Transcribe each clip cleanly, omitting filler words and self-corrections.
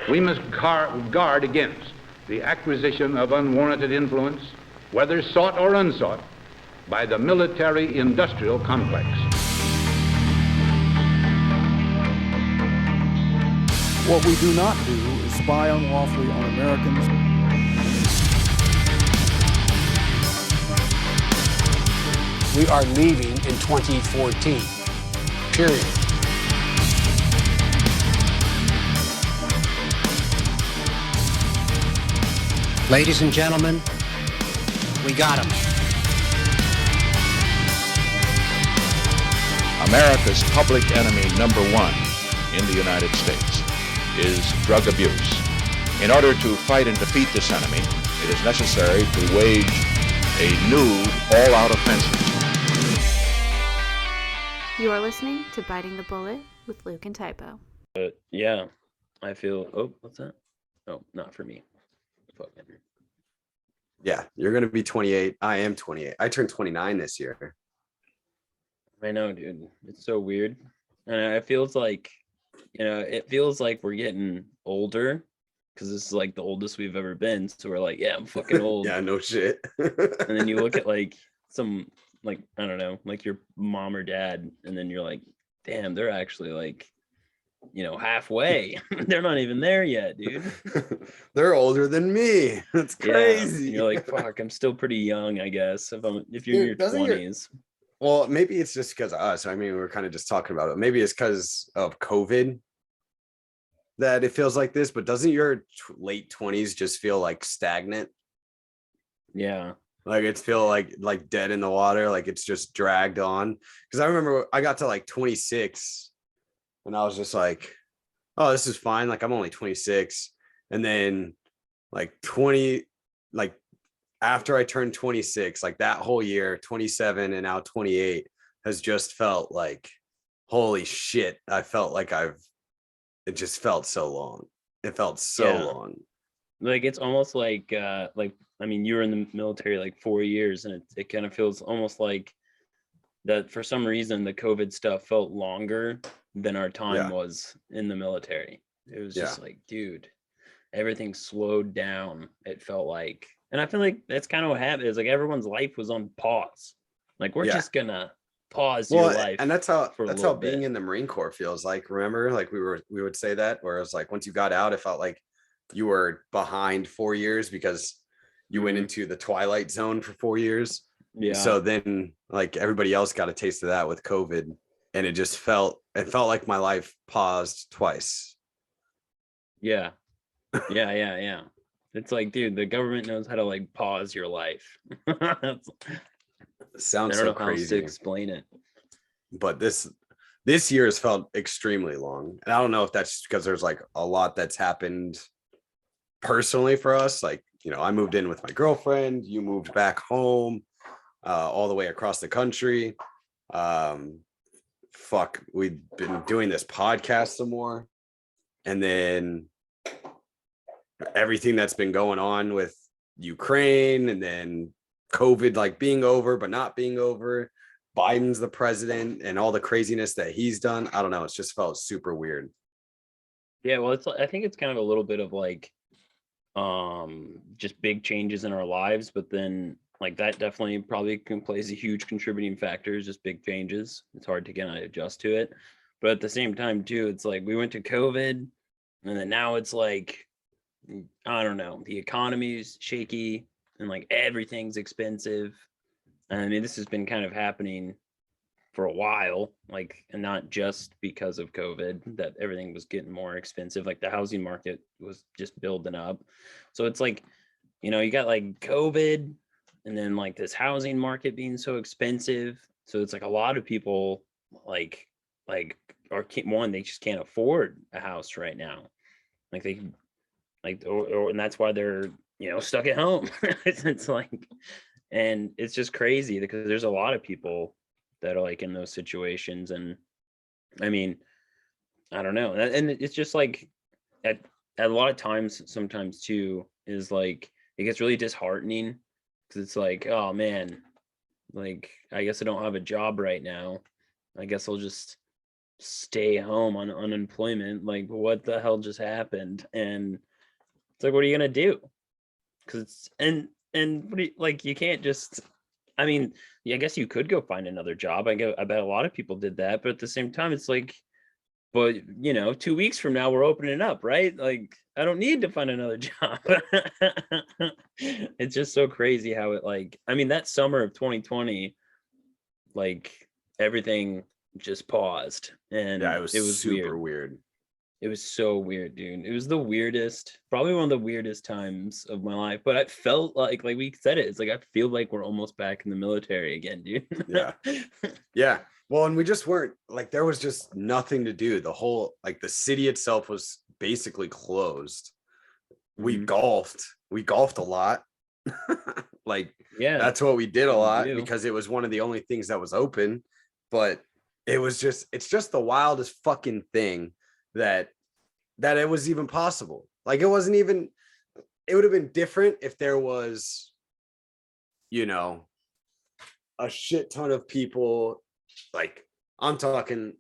We must guard against the acquisition of unwarranted influence, whether sought or unsought, by the military-industrial complex. What we do not do is spy unlawfully on Americans. We are leaving in 2014, period. Ladies and gentlemen, we got him. America's public enemy number one in the United States is drug abuse. In order to fight and defeat this enemy, it is necessary to wage a new all-out offensive. You are listening to Biting the Bullet with Luke and Typo. Yeah, I feel. Oh, what's that? Oh, not for me. Fuck it. Yeah, you're going to be 28. I am 28. I turned 29 this year. I know, dude. It's so weird. And it feels like, it feels like we're getting older because this is like the oldest we've ever been. So we're like, yeah, I'm fucking old. Yeah, no shit. And then you look at like some, like, I don't know, like your mom or dad. And then you're like, damn, they're actually like, halfway. They're not even there yet, dude. They're older than me. That's crazy. Yeah. You're like, fuck, I'm still pretty young, I guess. If you're in your 20s. Well, maybe it's just because of us. I mean, we're kind of just talking about it. Maybe it's because of COVID that it feels like this, but doesn't your late 20s just feel like stagnant? Yeah. Like it's feel like dead in the water, like it's just dragged on. Because I remember I got to like 26 and I was just like, oh, this is fine. Like I'm only 26. And then like 20, like after I turned 26, like that whole year, 27 and now 28 has just felt like, holy shit. I felt like it just felt so long. It felt so long. Like it's almost like I mean, you were in the military like 4 years and it kind of feels almost like that for some reason the COVID stuff felt longer than our time was in the military. It was just like, dude, everything slowed down. It felt like, and I feel like that's kind of what happened. Is like everyone's life was on pause. Like we're just gonna pause your life. And that's how being bit. in the Marine Corps feels like. Remember, like we would say that, where it was like once you got out, it felt like you were behind 4 years because you went into the twilight zone for 4 years. Yeah. So then like everybody else got a taste of that with COVID. And it felt like my life paused twice. Yeah. It's like, dude, the government knows how to like pause your life. Sounds I don't so know how crazy to explain it. But this year has felt extremely long. And I don't know if that's because there's like a lot that's happened personally for us. Like, I moved in with my girlfriend, you moved back home, all the way across the country. We've been doing this podcast some more. And then everything that's been going on with Ukraine, and then COVID like being over but not being over, Biden's the president and all the craziness that he's done. I don't know, it's just felt super weird. Yeah, well, I think it's kind of a little bit of like just big changes in our lives, but then like that definitely probably plays a huge contributing factor, is just big changes. It's hard to kind of adjust to it, but at the same time too, it's like we went to COVID and then now it's like, I don't know, the economy's shaky and like everything's expensive. And I mean, this has been kind of happening for a while, like, and not just because of COVID that everything was getting more expensive. Like the housing market was just building up. So it's like, you got like COVID and then like this housing market being so expensive. So it's like a lot of people like they just can't afford a house right now. Like they and that's why they're stuck at home. It's like, and it's just crazy because there's a lot of people that are like in those situations. And I mean, I don't know, and it's just like at a lot of times sometimes too is like it gets really disheartening because it's like, oh man, like I guess I don't have a job right now. I guess I'll just stay home on unemployment. Like, what the hell just happened? And it's like, what are you gonna do? Because what do you, like, you can't just. I mean, yeah, I guess you could go find another job. I bet a lot of people did that, but at the same time, it's like, but 2 weeks from now we're opening up, right? Like, I don't need to find another job. It's just so crazy how it, like, I mean, that summer of 2020, like, everything just paused, and Yeah, it was super weird. It was so weird, dude. It was the weirdest, probably one of the weirdest times of my life. But I felt like we said it, it's like I feel like we're almost back in the military again, dude. Yeah. Yeah. Well, and we just weren't, like, there was just nothing to do. The whole, like, the city itself was basically closed. We Mhm. golfed a lot. Like, Yeah, that's what we did a lot do. because it was one of the only things that was open. But it's just the wildest fucking thing that it was even possible. Like, it wasn't even, it would have been different if there was, a shit ton of people. Like, I'm talking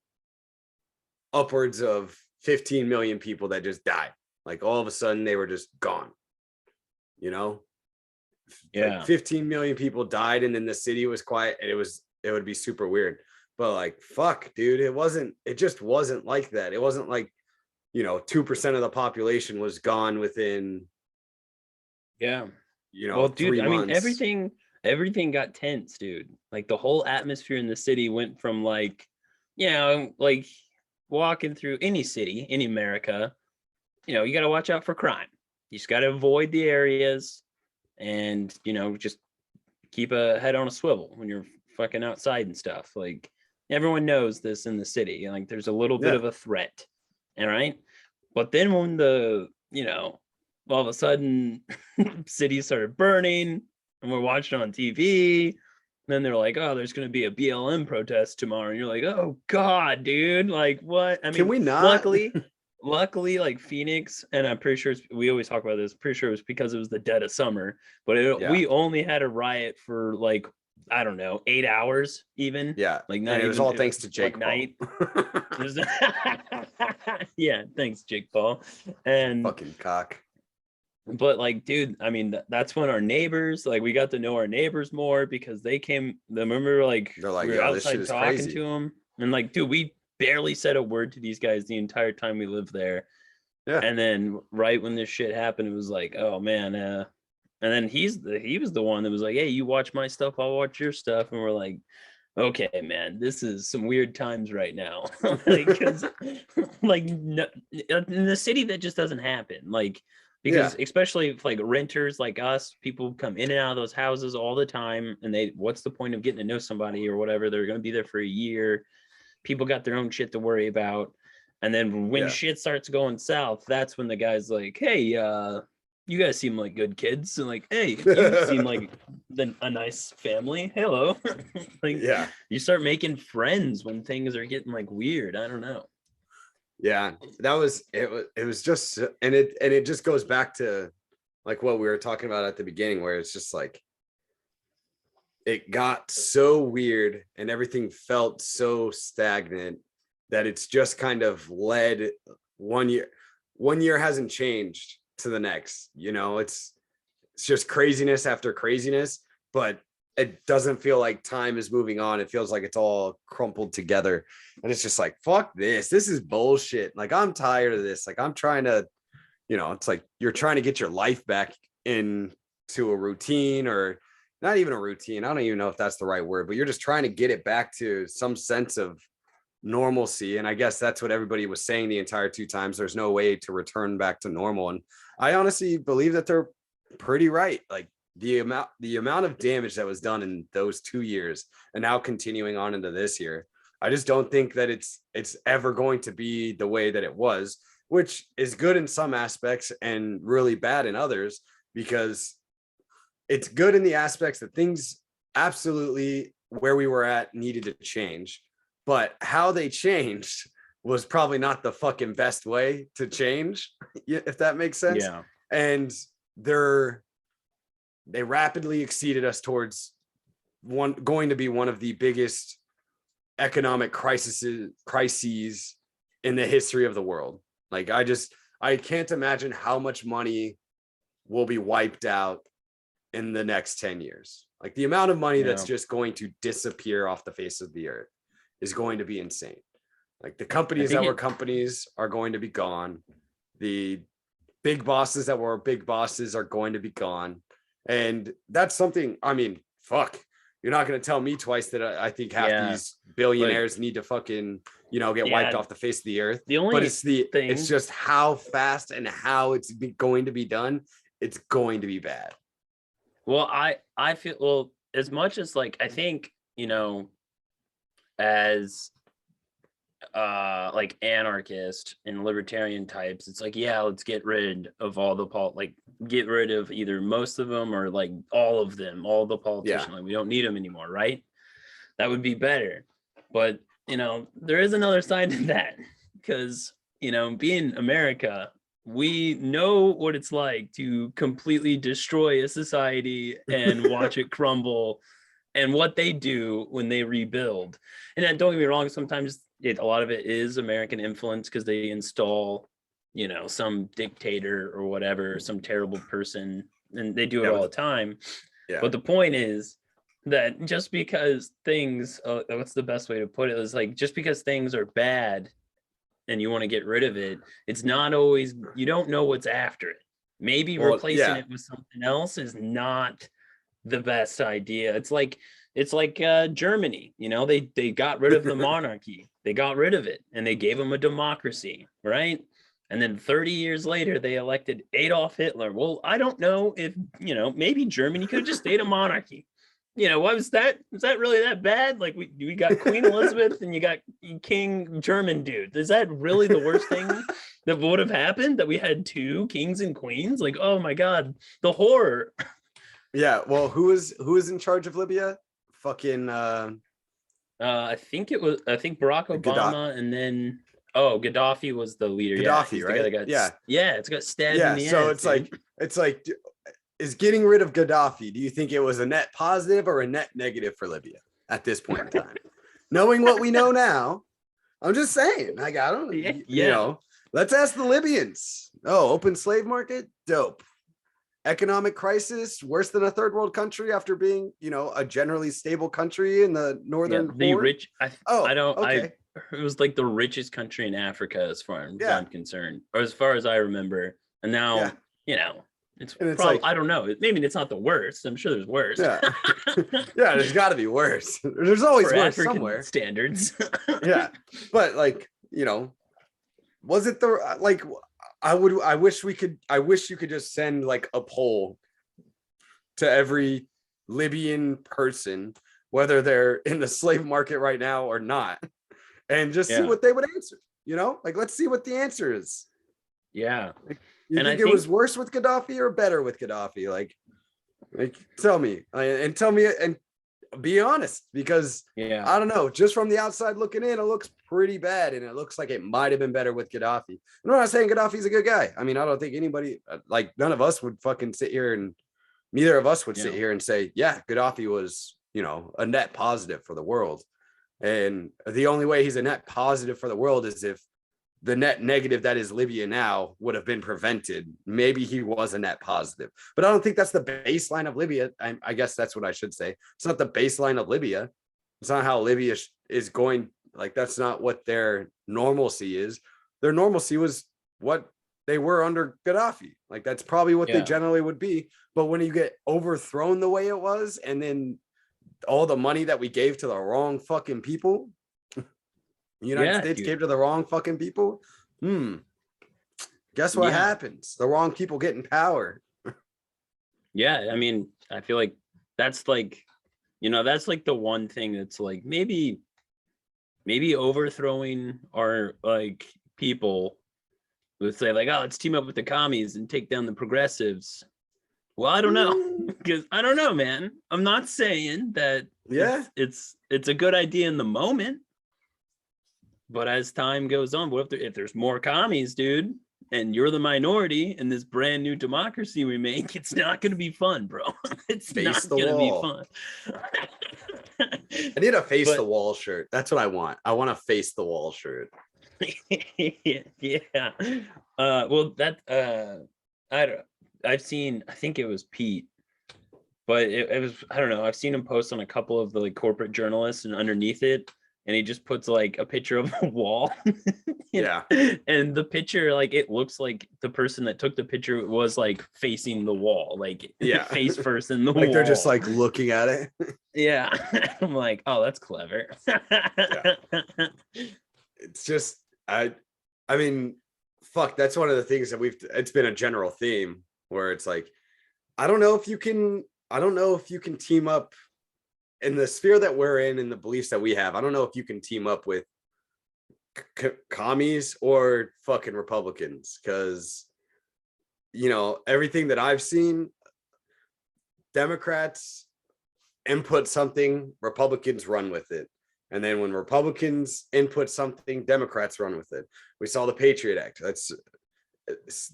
upwards of 15 million people that just died. Like, all of a sudden they were just gone. Yeah. Like 15 million people died and then the city was quiet, and it would be super weird. But, like, fuck, dude, it just wasn't like that. It wasn't like, 2% of the population was gone within, Yeah. Well, dude, 3 I mean, months. everything got tense, dude. Like, the whole atmosphere in the city went from, like, like, walking through any city in America, you got to watch out for crime. You just got to avoid the areas, and just keep a head on a swivel when you're fucking outside and stuff. Like, everyone knows this in the city. Like, there's a little bit Yeah. of a threat. All right. But then when all of a sudden cities started burning and we're watching on TV, then they're like, oh, there's going to be a BLM protest tomorrow. And you're like, oh God, dude, like, what? I Can mean, we not? luckily, like, Phoenix, and I'm pretty sure we always talk about this, pretty sure it was because it was the dead of summer, but Yeah. we only had a riot for, like, I don't know, 8 hours even. Yeah. Like, not And it was even all thanks to Jake one Paul. night. Yeah, thanks, Jake Paul. And Fucking cock. but, like, dude, I mean, that's when our neighbors, like, we got to know our neighbors more because they came. Remember, like, They're like, we were yo, this shit outside is talking crazy. to them, and, like, dude, we barely said a word to these guys the entire time we lived there. Yeah. And then right when this shit happened, it was like, oh man. And then he was the one that was like, hey, you watch my stuff, I'll watch your stuff. And we're like, okay, man, this is some weird times right now. Like, 'cause, like, no, in the city that just doesn't happen. Like, because especially if, like, renters like us, people come in and out of those houses all the time, and what's the point of getting to know somebody or whatever? They're going to be there for a year. People got their own shit to worry about. And then when shit starts going south, that's when the guy's like, hey, you guys seem like good kids. And, like, hey, you seem like a nice family. Hello. Like, Yeah. you start making friends when things are getting, like, weird. I don't know. Yeah, that was it. It was just, and it just goes back to, like, what we were talking about at the beginning, where it's just like, it got so weird and everything felt so stagnant that it's just kind of led one year hasn't changed to the next. It's just craziness after craziness, but it doesn't feel like time is moving on. It feels like it's all crumpled together, and it's just like, fuck this is bullshit. Like, I'm tired of this. Like, I'm trying to, it's like you're trying to get your life back into a routine, or not even a routine. I don't even know if that's the right word, but you're just trying to get it back to some sense of normalcy. And I guess that's what everybody was saying the entire 2 times. There's no way to return back to normal. And I honestly believe that they're pretty right. Like, the amount of damage that was done in those 2 years, and now continuing on into this year, I just don't think that it's ever going to be the way that it was, which is good in some aspects and really bad in others, because it's good in the aspects that things absolutely where we were at needed to change, but how they changed was probably not the fucking best way to change, if that makes sense. Yeah. And they rapidly exceeded us towards going to be one of the biggest economic crises in the history of the world. Like I can't imagine how much money will be wiped out in the next 10 years. Like the amount of money that's just going to disappear off the face of the earth is going to be insane. Like the companies that were companies are going to be gone. The big bosses that were big bosses are going to be gone. And that's something, I mean, fuck, you're not going to tell me twice that I think half these billionaires need to fucking, get wiped off the face of the earth. But it's just how fast and how it's going to be done. It's going to be bad. Well, I feel, well, as much as like, I think, as like anarchist and libertarian types, it's like, yeah, let's get rid of all the get rid of either most of them or like all of them, all the politicians. Like we don't need them anymore, right? That would be better. But there is another side to that, because being America, we know what it's like to completely destroy a society and watch it crumble, and what they do when they rebuild. And then, don't get me wrong, sometimes a lot of it is American influence, because they install, some dictator or whatever, some terrible person, and they do it all the time. Yeah. But the point is that just because things, what's the best way to put it? Is like, just because things are bad and you want to get rid of it, it's not always, you don't know what's after it. Maybe replacing it with something else is not the best idea. It's like Germany, they got rid of the monarchy. They got rid of it and they gave them a democracy, right? And then 30 years later, they elected Adolf Hitler. Well, I don't know if, maybe Germany could have just stayed a monarchy. What was that? Was that really that bad? Like we got Queen Elizabeth and you got King German dude. Is that really the worst thing that would have happened? That we had two kings and queens? Like, oh my God, the horror. Yeah. Well, who is in charge of Libya? Fucking. I think Barack Obama, and then Gaddafi was the leader. Gaddafi, right? It's got stabbed in the so end. It's like. Is getting rid of Gaddafi, do you think it was a net positive or a net negative for Libya at this point in time? Knowing what we know now, I'm just saying, like, I don't, let's ask the Libyans. Oh, open slave market, dope. Economic crisis, worse than a third world country after being, a generally stable country in the northern. The rich. It was like the richest country in Africa, as far as I'm concerned, or as far as I remember. And now, it's probably, I don't know. Maybe it's not the worst. I'm sure there's worse. Yeah, there's got to be worse. There's always worse African somewhere. Standards. Yeah, but was it the I wish you could just send like a poll to every Libyan person, whether they're in the slave market right now or not, and just see what they would answer. Let's see what the answer is. Yeah. You think it was worse with Gaddafi or better with Gaddafi? Like tell me and be honest, because I don't know, just from the outside looking in, it looks pretty bad. And it looks like it might've been better with Gaddafi. I'm not saying Gaddafi's a good guy. I mean, I don't think anybody, none of us would fucking sit here, and neither of us would sit here and say, Gaddafi was, a net positive for the world. And the only way he's a net positive for the world is if the net negative that is Libya now would have been prevented. Maybe he was a net positive, but I don't think that's the baseline of Libya. I guess that's what I should say. It's not the baseline of Libya. It's not how Libya is going. That's not what their normalcy is. Their normalcy was what they were under Gaddafi. That's probably what they generally would be. But when you get overthrown the way it was, and then all the money that we gave to the wrong fucking people, the United States gave to the wrong fucking people. Guess what happens? The wrong people get in power. Yeah, I mean, I feel like that's that's the one thing that's maybe overthrowing our people would say let's team up with the commies and take down the progressives. Well, I don't know, because I don't know, man. I'm not saying that it's a good idea in the moment. But as time goes on, what if there's more commies, dude, and you're the minority in this brand new democracy we make? It's not going to be fun, bro. It's not going to be fun. I need a face But- the wall shirt. That's what I want. I want a face the wall shirt. Yeah. Well, that I don't. I've seen. I think it was Pete, but it was. I don't know. I've seen him post on a couple of the like corporate journalists, and underneath it, and he just puts like a picture of a wall. Yeah. And the picture, like, it looks like the person that took the picture was like facing the wall, like Yeah. face first in the wall. Like they're just like looking at it. Yeah. I'm like, oh, that's clever. It's just I mean, fuck, that's one of the things that it's been a general theme where it's like, I don't know if you can team up in the sphere that we're in and the beliefs that we have. I don't know if you can team up with commies or fucking Republicans, because everything that I've seen, Democrats input something, Republicans run with it. And then when Republicans input something, Democrats run with it. We saw the Patriot Act. It's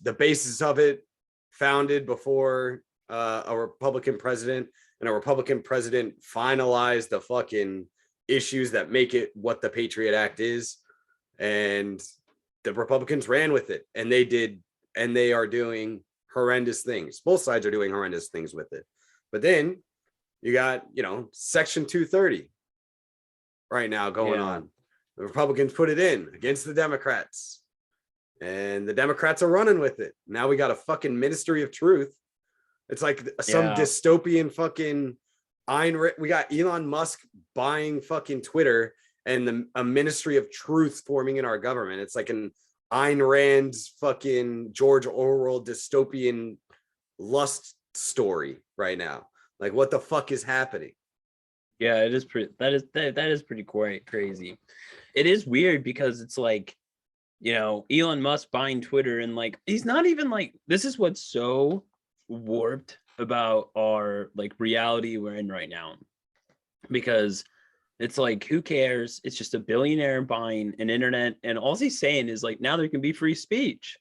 the basis of it, founded before a Republican president, and a Republican president finalized the fucking issues that make it what the Patriot Act is. And the Republicans ran with it, and they are doing horrendous things. Both sides are doing horrendous things with it. But then you got, Section 230 right now going on. The Republicans put it in against the Democrats, and the Democrats are running with it. Now we got a fucking Ministry of Truth. It's like some dystopian fucking we got Elon Musk buying fucking Twitter, and a Ministry of Truth forming in our government. It's like an Ayn Rand's fucking George Orwell dystopian lust story right now. Like, what the fuck is happening? Yeah, it is pretty. That is pretty quite crazy. It is weird because it's like, Elon Musk buying Twitter, and like he's not even like, this is what's so warped about our like reality we're in right now, because it's like, who cares? It's just a billionaire buying an internet, and all he's saying is like, now there can be free speech.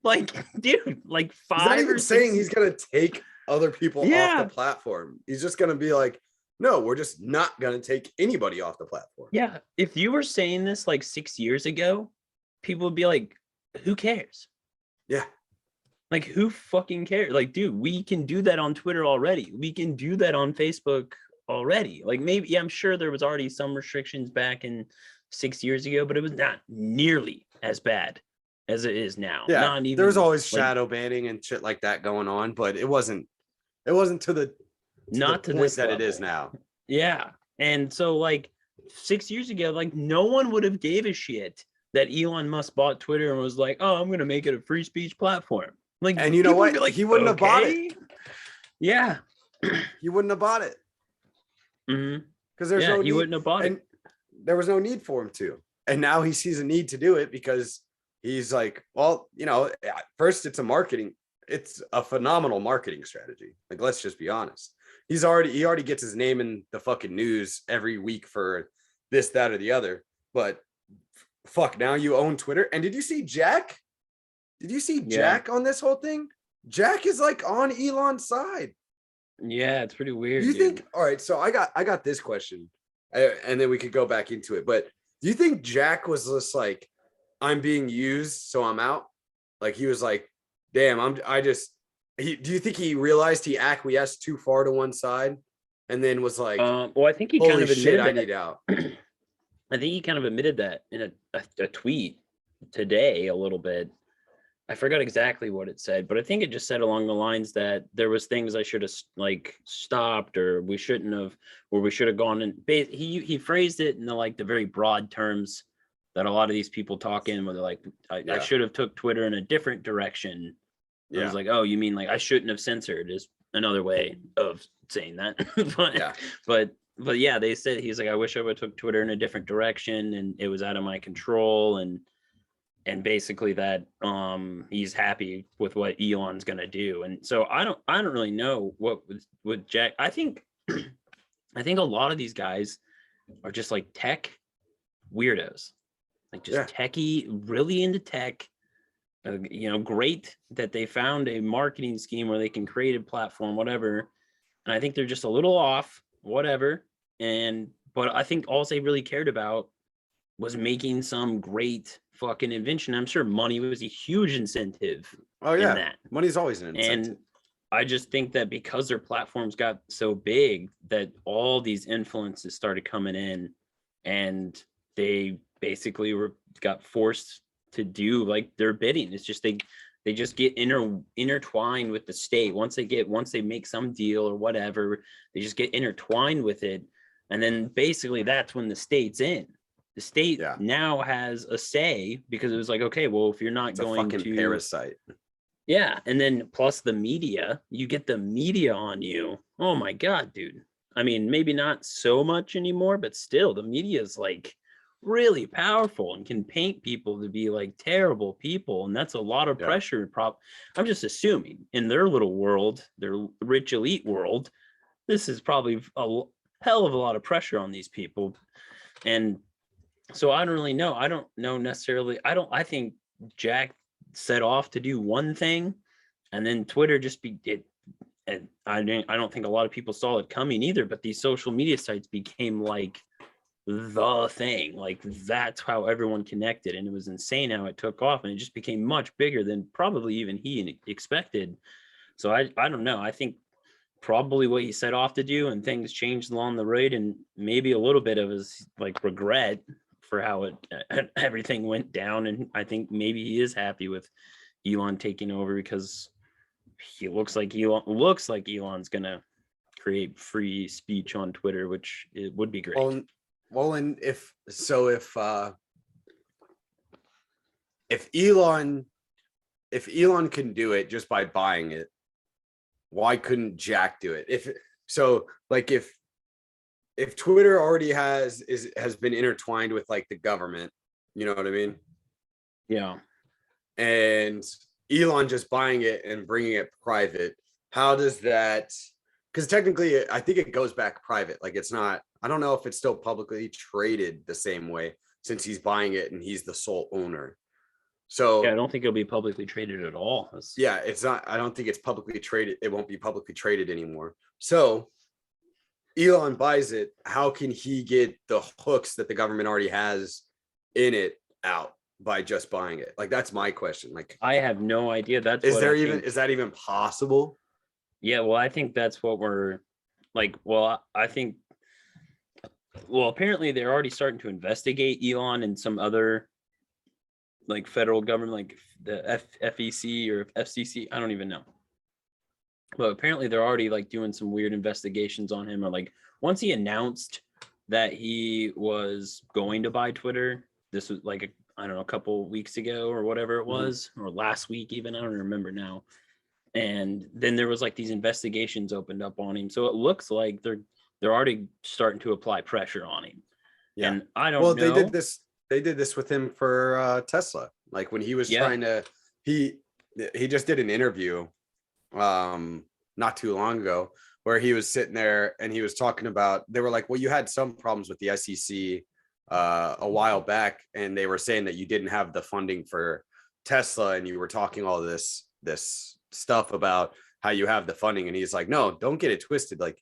Like, dude, like He's not even saying he's gonna take other people off the platform. He's just gonna be like, no, we're just not gonna take anybody off the platform. Yeah, if you were saying this like 6 years ago, people would be like, who cares? Yeah. Like, who fucking cares? Like, dude, we can do that on Twitter already. We can do that on Facebook already. Like, maybe, I'm sure there was already some restrictions back in 6 years ago, but it was not nearly as bad as it is now. Yeah, Not even, there was always like, shadow banning and shit like that going on, but it wasn't to the not to point this that level. it is now. Yeah. And so like 6 years ago, like no one would have gave a shit that Elon Musk bought Twitter and was like, oh, I'm going to make it a free speech platform. Like, And you know people would what? be like, He wouldn't have bought it. "Okay." Yeah. He wouldn't have bought it Mhm. because there's Yeah, no he need, wouldn't have bought it. and there was no need for him to. And now he sees a need to do it because he's like, well, first it's a phenomenal marketing strategy. Like, let's just be honest. He already gets his name in the fucking news every week for this, that, or the other. But fuck, now you own Twitter. And did you see Jack? Did you see Jack on this whole thing? Jack is like on Elon's side. Yeah, it's pretty weird. Do you dude. think? All right, so I got this question, and then we could go back into it. But do you think Jack was just like, I'm being used, so I'm out? Like, he was like, damn, do you think he realized he acquiesced too far to one side, and then was like, well, I think he kind holy of admitted shit, I that. need out? I think he kind of admitted that in a tweet today a little bit. I forgot exactly what it said, but I think it just said along the lines that there was things I should have like stopped, or we shouldn't have, or we should have gone in. He phrased it in the very broad terms that a lot of these people talk in, where they're like, I should have took Twitter in a different direction. I was like, oh, you mean like I shouldn't have censored is another way of saying that. But yeah, they said, he's like, I wish I would have took Twitter in a different direction, and it was out of my control, and basically that he's happy with what Elon's gonna do. And so I don't really know what with Jack. I think a lot of these guys are just like tech weirdos, like just techie, really into tech. Great that they found a marketing scheme where they can create a platform, whatever. And I think they're just a little off, whatever. But I think all they really cared about was making some great fucking invention. I'm sure money was a huge incentive Oh in yeah, that. money's always an incentive. And I just think that because their platforms got so big, that all these influences started coming in, and they basically got forced to do like their bidding. It's just they just get intertwined with the state. Once they make some deal or whatever, they just get intertwined with it. And then basically that's when the state's in. The state now has a say, because it was like, okay, well, if you're not It's going a fucking to parasite. yeah, and then plus the media, you get the media on you. Oh my God, dude. I mean, maybe not so much anymore, but still the media is like really powerful and can paint people to be like terrible people. And that's a lot of pressure. I'm just assuming in their little world, their rich elite world, this is probably a hell of a lot of pressure on these people. And so I don't really know. I don't know necessarily. I think Jack set off to do one thing, and then Twitter just and I don't think a lot of people saw it coming either, but these social media sites became like the thing. Like that's how everyone connected, and it was insane how it took off, and it just became much bigger than probably even he expected. So I don't know. I think probably what he set off to do, and things changed along the road, and maybe a little bit of his like regret for how everything went down. And I think maybe he is happy with Elon taking over, because he looks like Elon's gonna create free speech on Twitter, which it would be great. Well, and if Elon can do it just by buying it, why couldn't Jack do it? If Twitter already has been intertwined with like the government, you know what I mean? Yeah. And Elon just buying it and bringing it private, how does that? Because technically, I think it goes back private. Like it's not. I don't know if it's still publicly traded the same way, since he's buying it and he's the sole owner. So yeah, I don't think it'll be publicly traded at all. Yeah, it's not. I don't think it's publicly traded. It won't be publicly traded anymore. So Elon buys it. How can he get the hooks that the government already has in it out by just buying it? Like that's my question. Like I have no idea. Is that even possible? Yeah, well, I think that's what we're like. Well, I think. Well, apparently they're already starting to investigate Elon and some other like federal government, like the FEC or FCC. I don't even know. But apparently they're already like doing some weird investigations on him. Or like once he announced that he was going to buy Twitter, this was like I don't know, a couple weeks ago or whatever it was, or last week even. I don't remember now. And then there was like these investigations opened up on him. So it looks like they're already starting to apply pressure on him. Yeah. And I don't know. Well, they did this with him for Tesla. Like when he was trying to, he just did an interview not too long ago where he was sitting there and he was talking about, they were like, well, you had some problems with the SEC a while back, and they were saying that you didn't have the funding for Tesla, and you were talking all this stuff about how you have the funding. And he's like, no, don't get it twisted. Like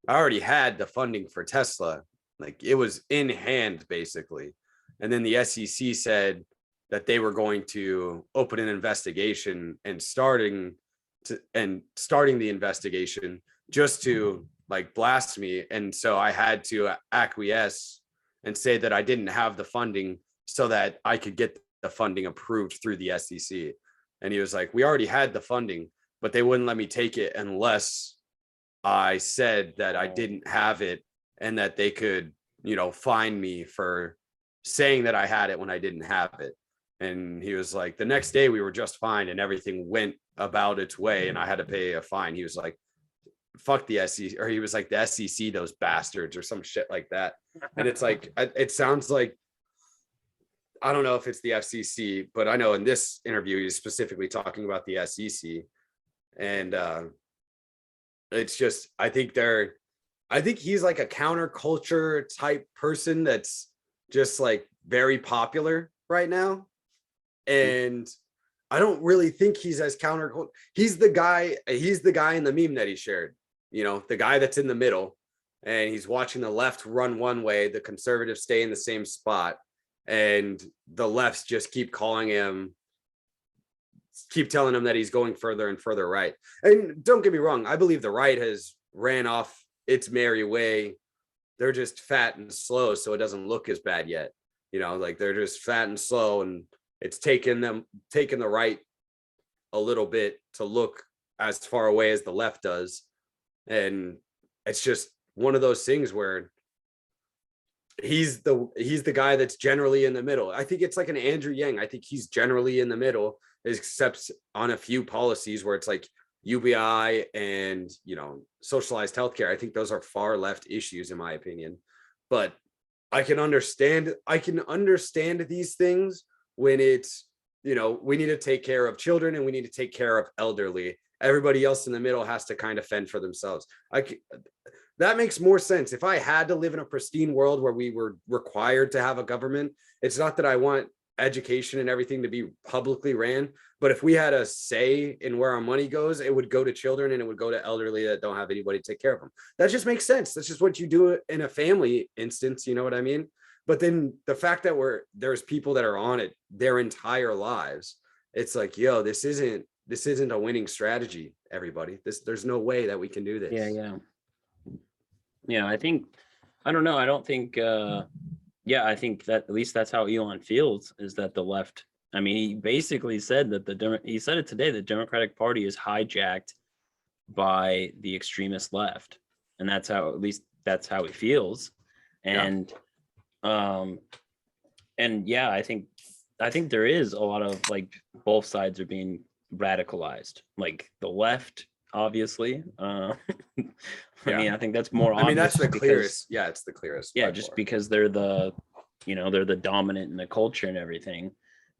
I already had the funding for Tesla. Like it was in hand basically. And then the SEC said that they were going to open an investigation and starting the investigation just to like blast me. And so I had to acquiesce and say that I didn't have the funding so that I could get the funding approved through the SEC. And he was like, we already had the funding, but they wouldn't let me take it unless I said that I didn't have it, and that they could, fine me for saying that I had it when I didn't have it. And he was like, the next day we were just fine and everything went about its way and I had to pay a fine. He was like, fuck the SEC, or he was like, the SEC, those bastards, or some shit like that. And it's like, it sounds like, I don't know if it's the FCC, but I know in this interview he's specifically talking about the SEC. And it's just, I think he's like a counterculture type person that's just like very popular right now. And I don't really think he's as he's the guy in the meme that he shared, the guy that's in the middle. and he's watching the left run one way, the conservatives stay in the same spot, and the lefts just keep telling him that he's going further and further right. And don't get me wrong, I believe the right has ran off its merry way. They're just fat and slow, so it doesn't look as bad yet. Like they're just fat and slow, and it's taken the right a little bit to look as far away as the left does. And it's just one of those things where he's the guy that's generally in the middle. I think it's like an Andrew Yang. I think he's generally in the middle, except on a few policies where it's like UBI and socialized healthcare. I think those are far left issues in my opinion. But I can understand these things when it's, we need to take care of children and we need to take care of elderly. Everybody else in the middle has to kind of fend for themselves. That makes more sense. If I had to live in a pristine world where we were required to have a government, it's not that I want education and everything to be publicly ran, but if we had a say in where our money goes, it would go to children and it would go to elderly that don't have anybody to take care of them. That just makes sense. That's just what you do in a family instance. You know what I mean? But then the fact that there's people that are on it their entire lives, it's like, yo, this isn't a winning strategy, everybody. There's no way that we can do this. Yeah, I think, I don't know. I don't think, I think that at least that's how Elon feels, is that the left, I mean, he basically said that he said it today, the Democratic Party is hijacked by the extremist left. And that's how, at least that's how he feels. And, yeah, I think there is a lot of like both sides are being radicalized, like the left, obviously. I mean, I think that's more obvious. I mean, that's the clearest. Yeah, it's the clearest. Yeah, just because they're the dominant in the culture and everything.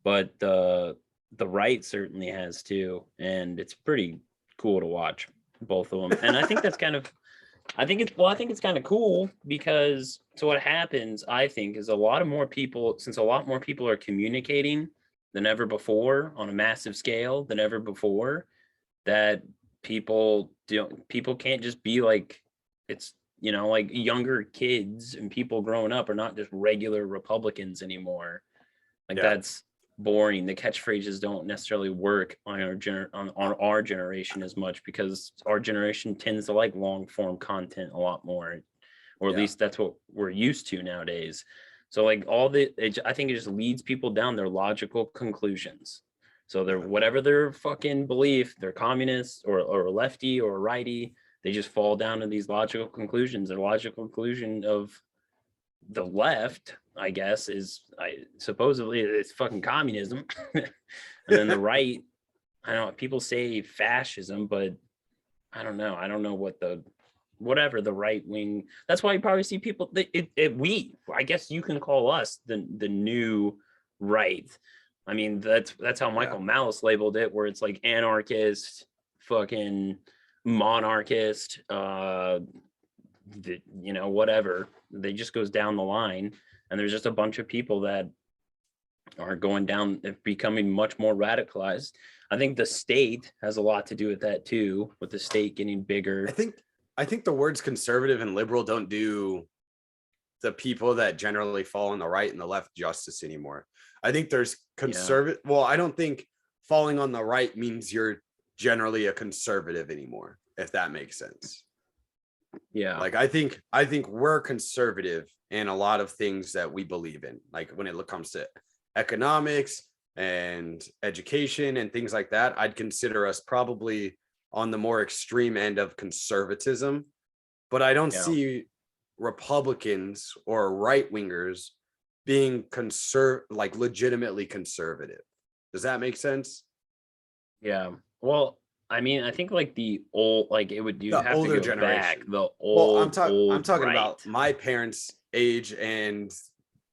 But the right certainly has too, and it's pretty cool to watch both of them. And I think that's kind of, I think it's kind of cool because so what happens, I think, is since a lot more people are communicating than ever before on a massive scale than ever before, that people can't just be like, it's, like younger kids and people growing up are not just regular Republicans anymore. Like that's boring. The catchphrases don't necessarily work on our generation as much because our generation tends to like long form content a lot more, or at least that's what we're used to nowadays. So like I think it just leads people down their logical conclusions. So they're whatever their fucking belief, they're communists or lefty or righty, they just fall down to these logical conclusions. The logical conclusion of the left, I guess, is supposedly it's fucking communism. And then the right, I don't know, people say fascism, but I don't know. I don't know what whatever the right wing. That's why you probably see people. I guess you can call us the new right. I mean, that's how Michael Malice labeled it, where it's like anarchist, fucking monarchist, whatever. They just goes down the line, and there's just a bunch of people that are going down, becoming much more radicalized. I think the state has a lot to do with that too, with the state getting bigger. I think the words conservative and liberal don't do the people that generally fall on the right and the left justice anymore. I think there's conservative. Yeah. Well, I don't think falling on the right means you're generally a conservative anymore, if that makes sense. Yeah. Like I think we're conservative in a lot of things that we believe in. Like when it comes to economics and education and things like that, I'd consider us probably on the more extreme end of conservatism. But I don't see Republicans or right wingers being legitimately conservative. Does that make sense? Yeah. Well, I mean, I think like the old, like it would have to go generation. Back. The old. Well, I'm talking right. about my parents' age and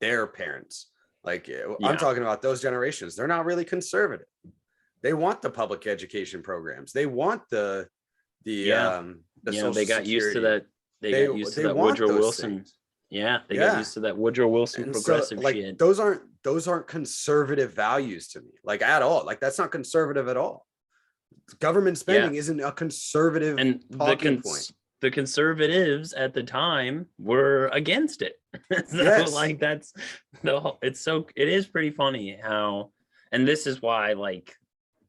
their parents. Like I'm talking about those generations. They're not really conservative. They want the public education programs. They want the social they got security. Used to that. They got used to that Woodrow Wilson. Things. Yeah, they got used to that Woodrow Wilson progressive shit. Those aren't conservative values to me, like at all. Like that's not conservative at all. Government spending isn't a conservative talking point. the conservatives at the time were against it. So Yes. like that's it is pretty funny how, and this is why like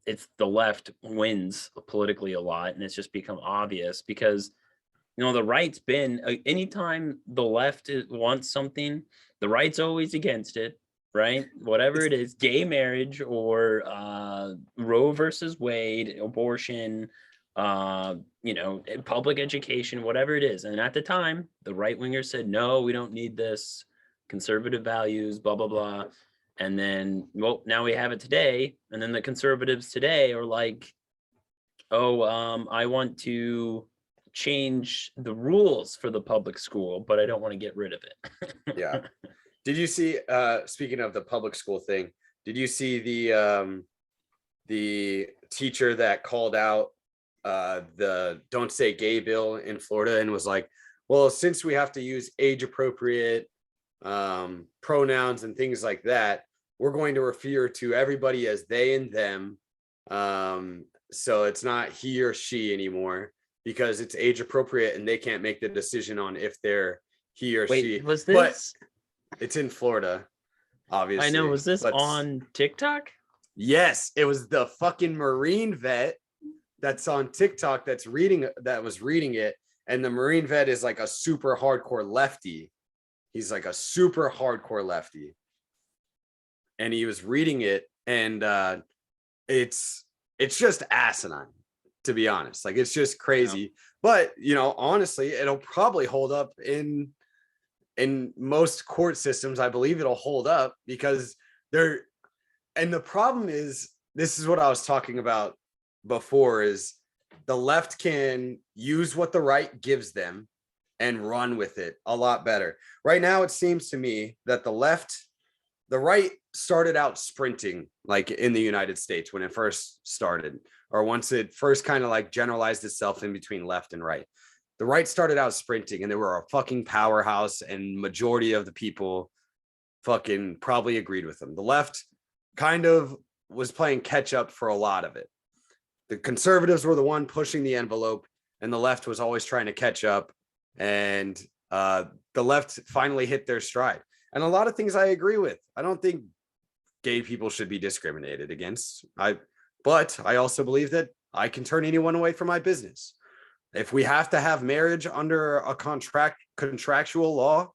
it's the left wins politically a lot, and it's just become obvious because the right's been anytime the left wants something, the right's always against it, right? Whatever it is, gay marriage or Roe versus Wade, abortion, public education, whatever it is. And at the time, the right wingers said, no, we don't need this, conservative values, blah, blah, blah. And then, well, now we have it today. And then the conservatives today are like, oh, I want to change the rules for the public school, but I don't want to get rid of it. Yeah. Did you see, speaking of the public school thing, did you see the teacher that called out the Don't Say Gay bill in Florida and was like, well, since we have to use age appropriate pronouns and things like that, we're going to refer to everybody as they and them. So it's not he or she anymore because it's age appropriate and they can't make the decision on if they're he or she. Wait, was this? But it's in Florida, obviously. I know. Was this but on TikTok? Yes, it was the fucking Marine vet that's on TikTok that was reading it. And the Marine vet is like a super hardcore lefty. He's like a super hardcore lefty. And he was reading it, and it's just asinine, to be honest. Like, it's just crazy. Yeah. But honestly, it'll probably hold up in most court systems. I believe it'll hold up because and the problem is, this is what I was talking about before, is the left can use what the right gives them and run with it a lot better. Right now, it seems to me that the right started out sprinting, like in the United States when it first started, or once it first kind of like generalized itself in between left and right. The right started out sprinting and they were a fucking powerhouse, and majority of the people fucking probably agreed with them. The left kind of was playing catch up for a lot of it. The conservatives were the one pushing the envelope, and the left was always trying to catch up. And the left finally hit their stride. And a lot of things I agree with. I don't think gay people should be discriminated against. But I also believe that I can turn anyone away from my business. If we have to have marriage under a contractual law,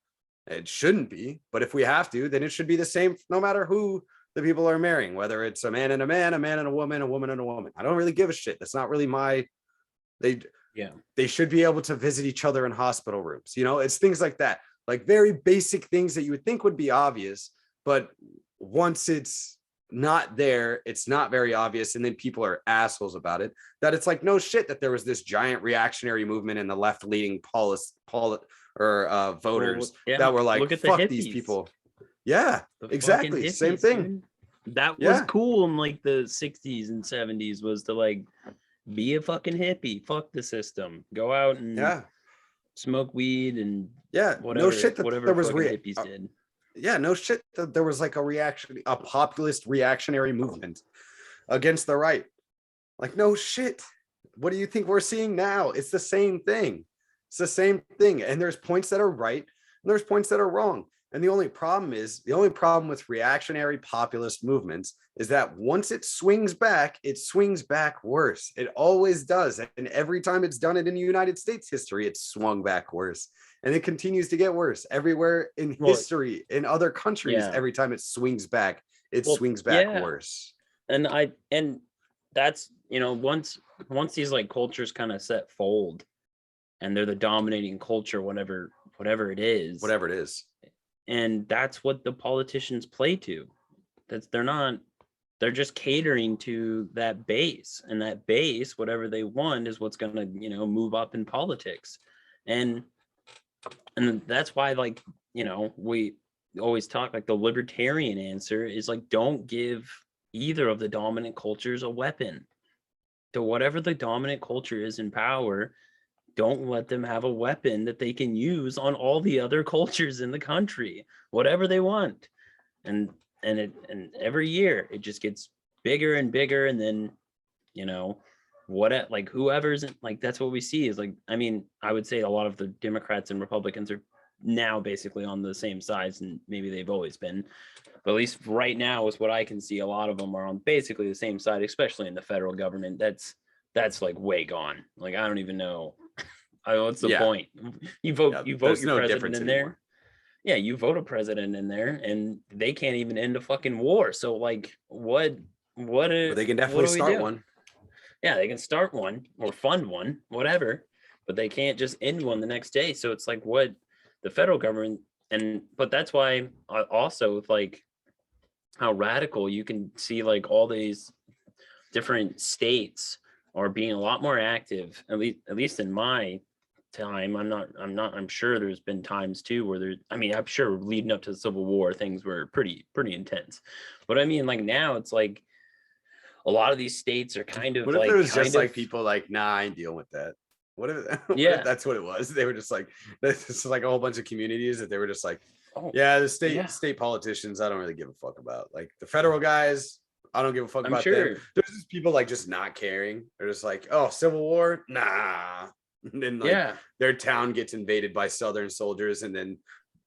it shouldn't be. But if we have to, then it should be the same no matter who the people are marrying, whether it's a man and a man, a man and a woman and a woman. I don't really give a shit. That's not really they should be able to visit each other in hospital rooms. It's things like that, like very basic things that you would think would be obvious, but once it's not there, it's not very obvious. And then people are assholes about it, that it's like, no shit, that there was this giant reactionary movement in the left leading voters that were like, fuck these people. Yeah, exactly. Hippies, same thing. Dude. That was cool in like the 60s and 70s, was to like be a fucking hippie, fuck the system, go out and smoke weed and whatever, no shit that whatever there was hippies did. Yeah, no shit that there was like a populist reactionary movement against the right. Like, no shit. What do you think we're seeing now? It's the same thing. It's the same thing. And there's points that are right and there's points that are wrong. And the only problem with reactionary populist movements is that once it swings back worse. It always does. And every time it's done it in United States history, it's swung back worse. And it continues to get worse everywhere in history, in other countries. Every time it swings back, swings back worse. And that's, once these like cultures kind of set fold and they're the dominating culture, whatever it is. And that's what the politicians play to. They're just catering to that base, and that base, whatever they want, is what's going to, move up in politics. And that's why, like, we always talk, like, the libertarian answer is like, don't give either of the dominant cultures a weapon. To whatever the dominant culture is in power, don't let them have a weapon that they can use on all the other cultures in the country, whatever they want. And every year it just gets bigger and bigger. And then, what, like whoever's in, like, that's what we see is like, I mean, I would say a lot of the Democrats and Republicans are now basically on the same sides, and maybe they've always been, but at least right now is what I can see. A lot of them are on basically the same side, especially in the federal government. That's like way gone. Like, I don't even know. What's the point? You vote your president in there. Yeah, you vote a president in there, and they can't even end a fucking war. So like, what? But they can definitely start one. Yeah, they can start one or fund one, whatever, but they can't just end one the next day. So it's like, what the federal government, but that's why also with like how radical you can see, like all these different states are being a lot more active, at least in my time. I'm sure there's been times too where I'm sure leading up to the Civil War, things were pretty intense. But I mean, like now it's like a lot of these states are kind of what like, if it was just like people like, nah, I ain't dealing with that. What if that's what it was? They were just like, this is like a whole bunch of communities that they were just like, the state politicians, I don't really give a fuck about. Like the federal guys, I don't give a fuck about them. There's just people like just not caring. They're just like, oh, Civil War, nah. And then like their town gets invaded by Southern soldiers, and then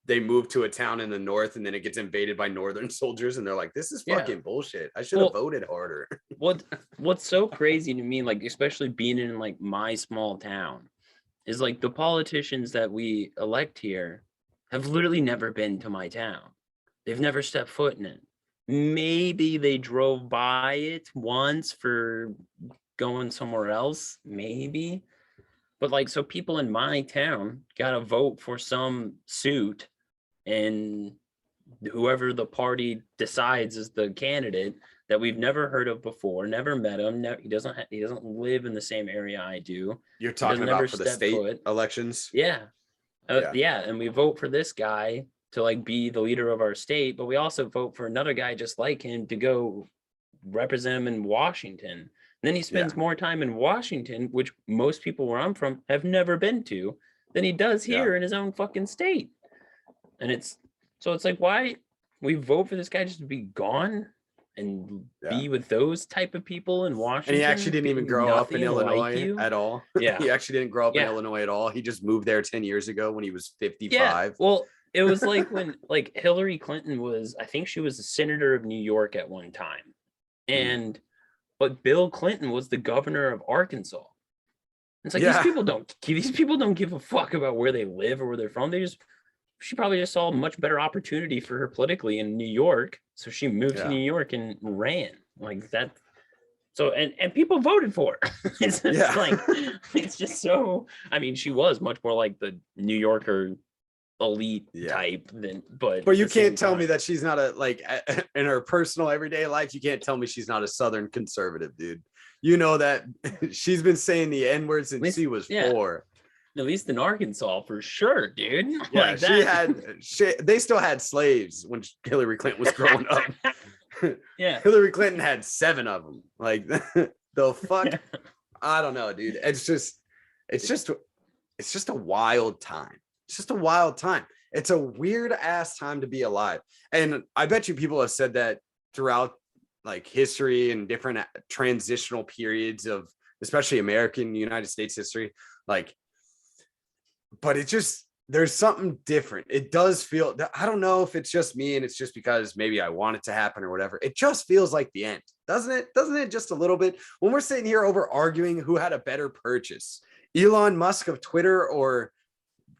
they move to a town in the north, and then it gets invaded by Northern soldiers, and they're like, this is fucking bullshit. I should have voted harder. What's so crazy to me, like especially being in like my small town, is like the politicians that we elect here have literally never been to my town. They've never stepped foot in it. Maybe they drove by it once for going somewhere else, maybe. But like, so people in my town got to vote for some suit, and whoever the party decides is the candidate that we've never heard of before, never met him. He doesn't live in the same area I do. You're talking about for the state elections? Yeah. And we vote for this guy to like be the leader of our state, but we also vote for another guy just like him to go represent him in Washington. Then he spends more time in Washington, which most people where I'm from have never been to, than he does here in his own fucking state. And it's like, why we vote for this guy just to be gone and be with those type of people in Washington? And he actually didn't even grow up in Illinois at all. Yeah. He actually didn't grow up in Illinois at all. He just moved there 10 years ago when he was 55. Yeah. Well, it was like when like Hillary Clinton was, I think she was a senator of New York at one time. But Bill Clinton was the governor of Arkansas. It's like these people don't give a fuck about where they live or where they're from. She probably just saw a much better opportunity for her politically in New York. So she moved to New York and ran like that. So, and people voted for her. It's like, it's just so, I mean, she was much more like the New Yorker elite type than, but you can't tell me that she's not in her personal everyday life. You can't tell me she's not a Southern conservative, dude. You know that she's been saying the N-word since she was 4. At least in Arkansas, for sure, dude. Yeah, they still had slaves when Hillary Clinton was growing up. Yeah, Hillary Clinton had 7 of them. Like the fuck, I don't know, dude. It's just a wild time. It's just a wild time. It's a weird ass time to be alive. And I bet you people have said that throughout like history and different transitional periods of especially American United States history. Like, but it just, there's something different. It does feel, I don't know if it's just me and it's just because maybe I want it to happen or whatever. It just feels like the end, doesn't it? Doesn't it just a little bit? When we're sitting here over arguing who had a better purchase, Elon Musk of Twitter or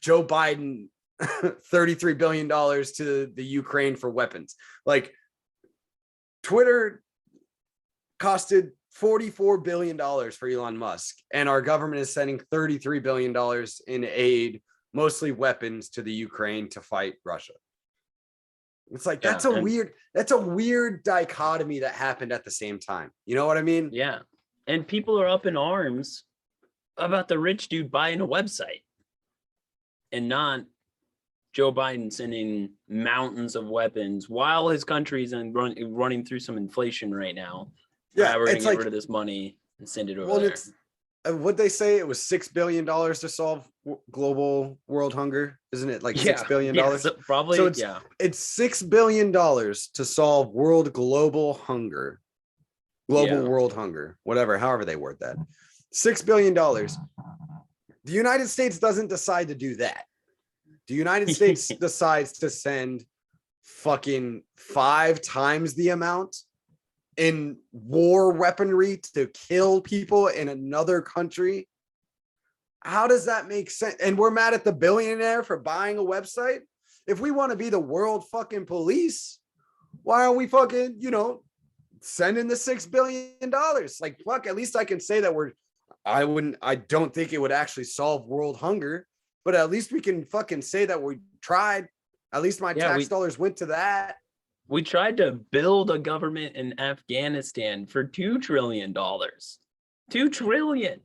Joe Biden, $33 billion to the Ukraine for weapons. Like Twitter costed $44 billion for Elon Musk, and our government is sending $33 billion in aid, mostly weapons, to the Ukraine to fight Russia. It's like, that's a weird dichotomy that happened at the same time. You know what I mean? Yeah. And people are up in arms about the rich dude buying a website and not Joe Biden sending mountains of weapons while his country's running through some inflation right now. Yeah, we're gonna get rid of this money and send it over there. What'd they say? It was $6 billion to solve global world hunger, isn't it? Like $6 billion. So probably. So it's $6 billion to solve world hunger, whatever, however they word that. $6 billion. The United States doesn't decide to do that. The United States decides to send fucking 5 times the amount in war weaponry to kill people in another country. How does that make sense? And we're mad at the billionaire for buying a website. If we want to be the world fucking police, why aren't we fucking, sending the $6 billion? Like, fuck, at least I can say that I don't think it would actually solve world hunger, but at least we can fucking say that we tried. At least my tax dollars went to that. We tried to build a government in Afghanistan for $2 trillion. $2 trillion.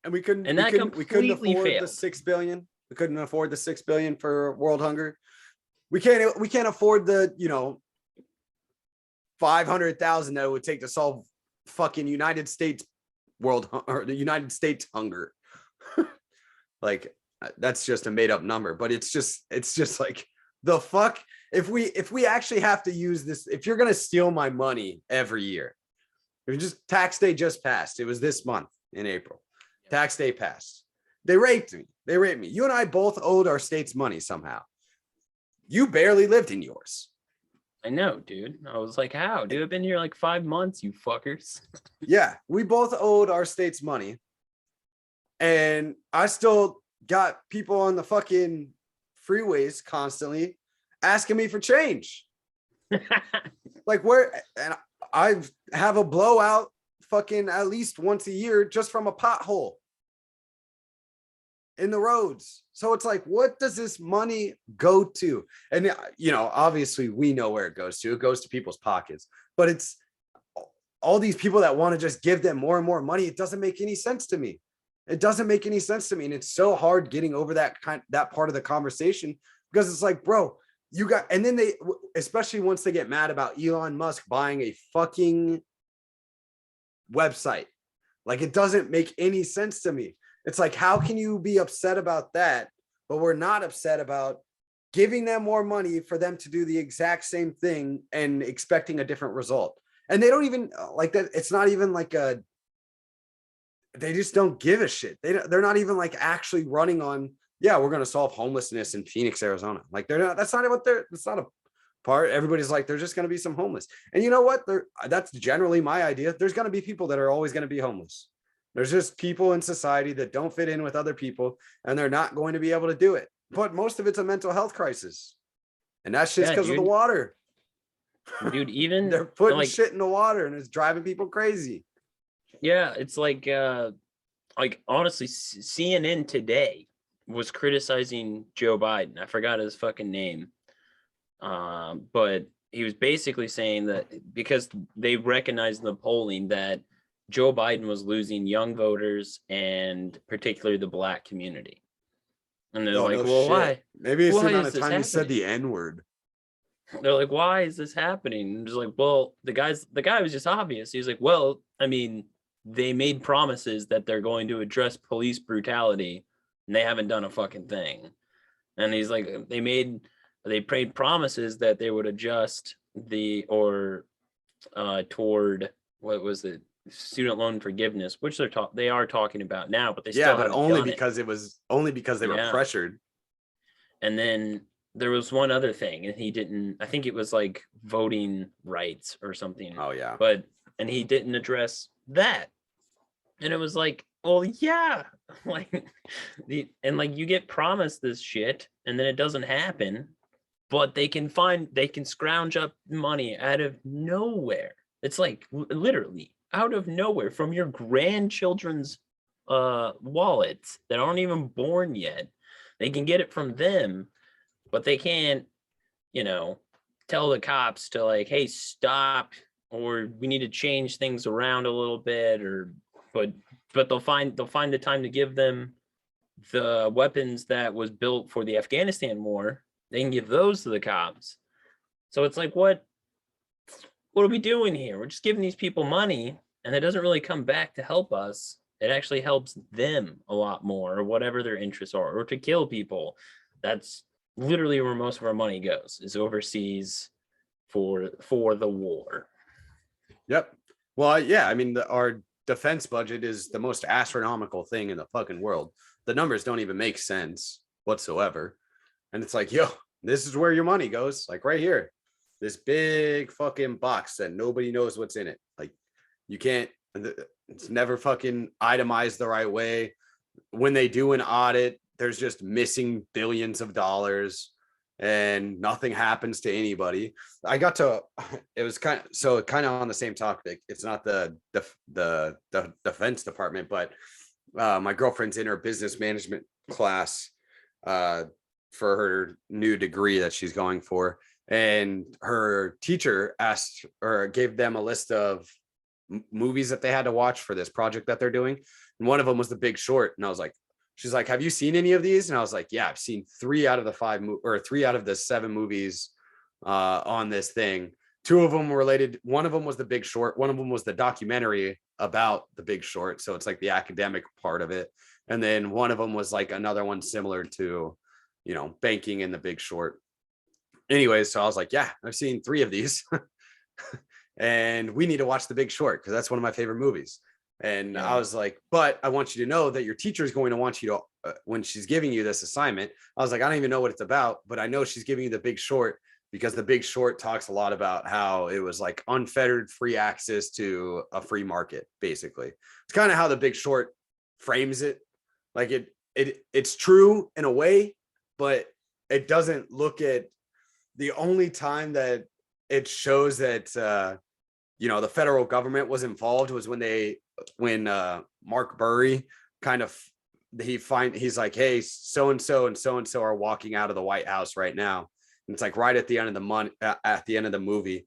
And we couldn't completely afford failed. the 6 billion. We couldn't afford the 6 billion for world hunger. We can't afford the 500,000 that it would take to solve fucking United States or the United States hunger. Like, that's just a made up number, but it's just like, the fuck. If we actually have to use this, if you're gonna steal my money every year, tax day just passed. It was this month in April. Tax day passed. They raped me. You and I both owed our state's money somehow. You barely lived in yours. I know, dude. I was like, how? Dude, I've been here like 5 months, you fuckers. Yeah, we both owed our state's money. And I still got people on the fucking freeways constantly asking me for change. Like, where? And I have a blowout fucking at least once a year just from a pothole in the roads. So it's like, what does this money go to? And obviously we know where it goes to. It goes to people's pockets, but it's all these people that want to just give them more and more money. It doesn't make any sense to me. And it's so hard getting over that part of the conversation, because it's like, bro, and then they, especially once they get mad about Elon Musk buying a fucking website, like, it doesn't make any sense to me. It's like, how can you be upset about that, but we're not upset about giving them more money for them to do the exact same thing and expecting a different result? And they don't even like that. It's not even like they just don't give a shit. They're not even like actually running on, yeah, we're going to solve homelessness in Phoenix, Arizona. Like, that's not a part. Everybody's like, there's just going to be some homeless. And you know what? That's generally my idea. There's going to be people that are always going to be homeless. There's just people in society that don't fit in with other people, and they're not going to be able to do it. But most of it's a mental health crisis. And that's just because of the water. Dude, even they're putting shit in the water, and it's driving people crazy. Yeah, it's like honestly, CNN today was criticizing Joe Biden. I forgot his fucking name. But he was basically saying that because they recognized in the polling that Joe Biden was losing young voters and particularly the Black community. And they're why? Maybe it's the amount of time you said the N-word. They're like, why is this happening? And just like, well, the guy was just obvious. He's like, well, I mean, they made promises that they're going to address police brutality, and they haven't done a fucking thing. And he's like, they made promises that they would adjust toward what was it, student loan forgiveness, which they are talking about now, but they still but only because they were pressured. And then there was one other thing, and he didn't. I think it was like voting rights or something. Oh yeah, and he didn't address that. And it was like, well, yeah, like you get promised this shit, and then it doesn't happen. But they can scrounge up money out of nowhere. It's like literally out of nowhere from your grandchildren's wallets that aren't even born yet. They can get it from them, but they can't, tell the cops to like, hey, stop, or we need to change things around a little bit, but they'll find the time to give them the weapons that was built for the Afghanistan war. They can give those to the cops. So it's like, what are we doing here? We're just giving these people money, and it doesn't really come back to help us. It actually helps them a lot more, or whatever their interests are, or to kill people. That's literally where most of our money goes, is overseas for the war. Yep. Well, yeah, I mean, our defense budget is the most astronomical thing in the fucking world. The numbers don't even make sense whatsoever. And it's like, yo, this is where your money goes. Like right here, this big fucking box that nobody knows what's in it. Like you can't, it's never fucking itemized the right way. When they do an audit, there's just missing billions of dollars and nothing happens to anybody. It was kind of on the same topic. It's not the defense department, but my girlfriend's in her business management class for her new degree that she's going for. And her teacher asked or gave them a list of movies that they had to watch for this project that they're doing. And one of them was The Big Short. And I was like, she's like, have you seen any of these? And I was like, yeah, I've seen 3 out of the 7 movies on this thing. 2 of them were related. One of them was The Big Short. One of them was the documentary about The Big Short. So it's like the academic part of it. And then one of them was like another one similar to, banking in The Big Short. Anyways, so I was like, yeah, I've seen 3 of these. And we need to watch The Big Short because that's one of my favorite movies. And I was like, but I want you to know that your teacher is going to want you to, when she's giving you this assignment, I was like, I don't even know what it's about, but I know she's giving you The Big Short because The Big Short talks a lot about how it was like unfettered free access to a free market, basically. It's kind of how The Big Short frames it. Like it's true in a way, but it doesn't look at the only time that it shows that, the federal government was involved was when Mark Burry he's like, hey, so-and-so and so-and-so are walking out of the White House right now. And it's like right at the end of the movie.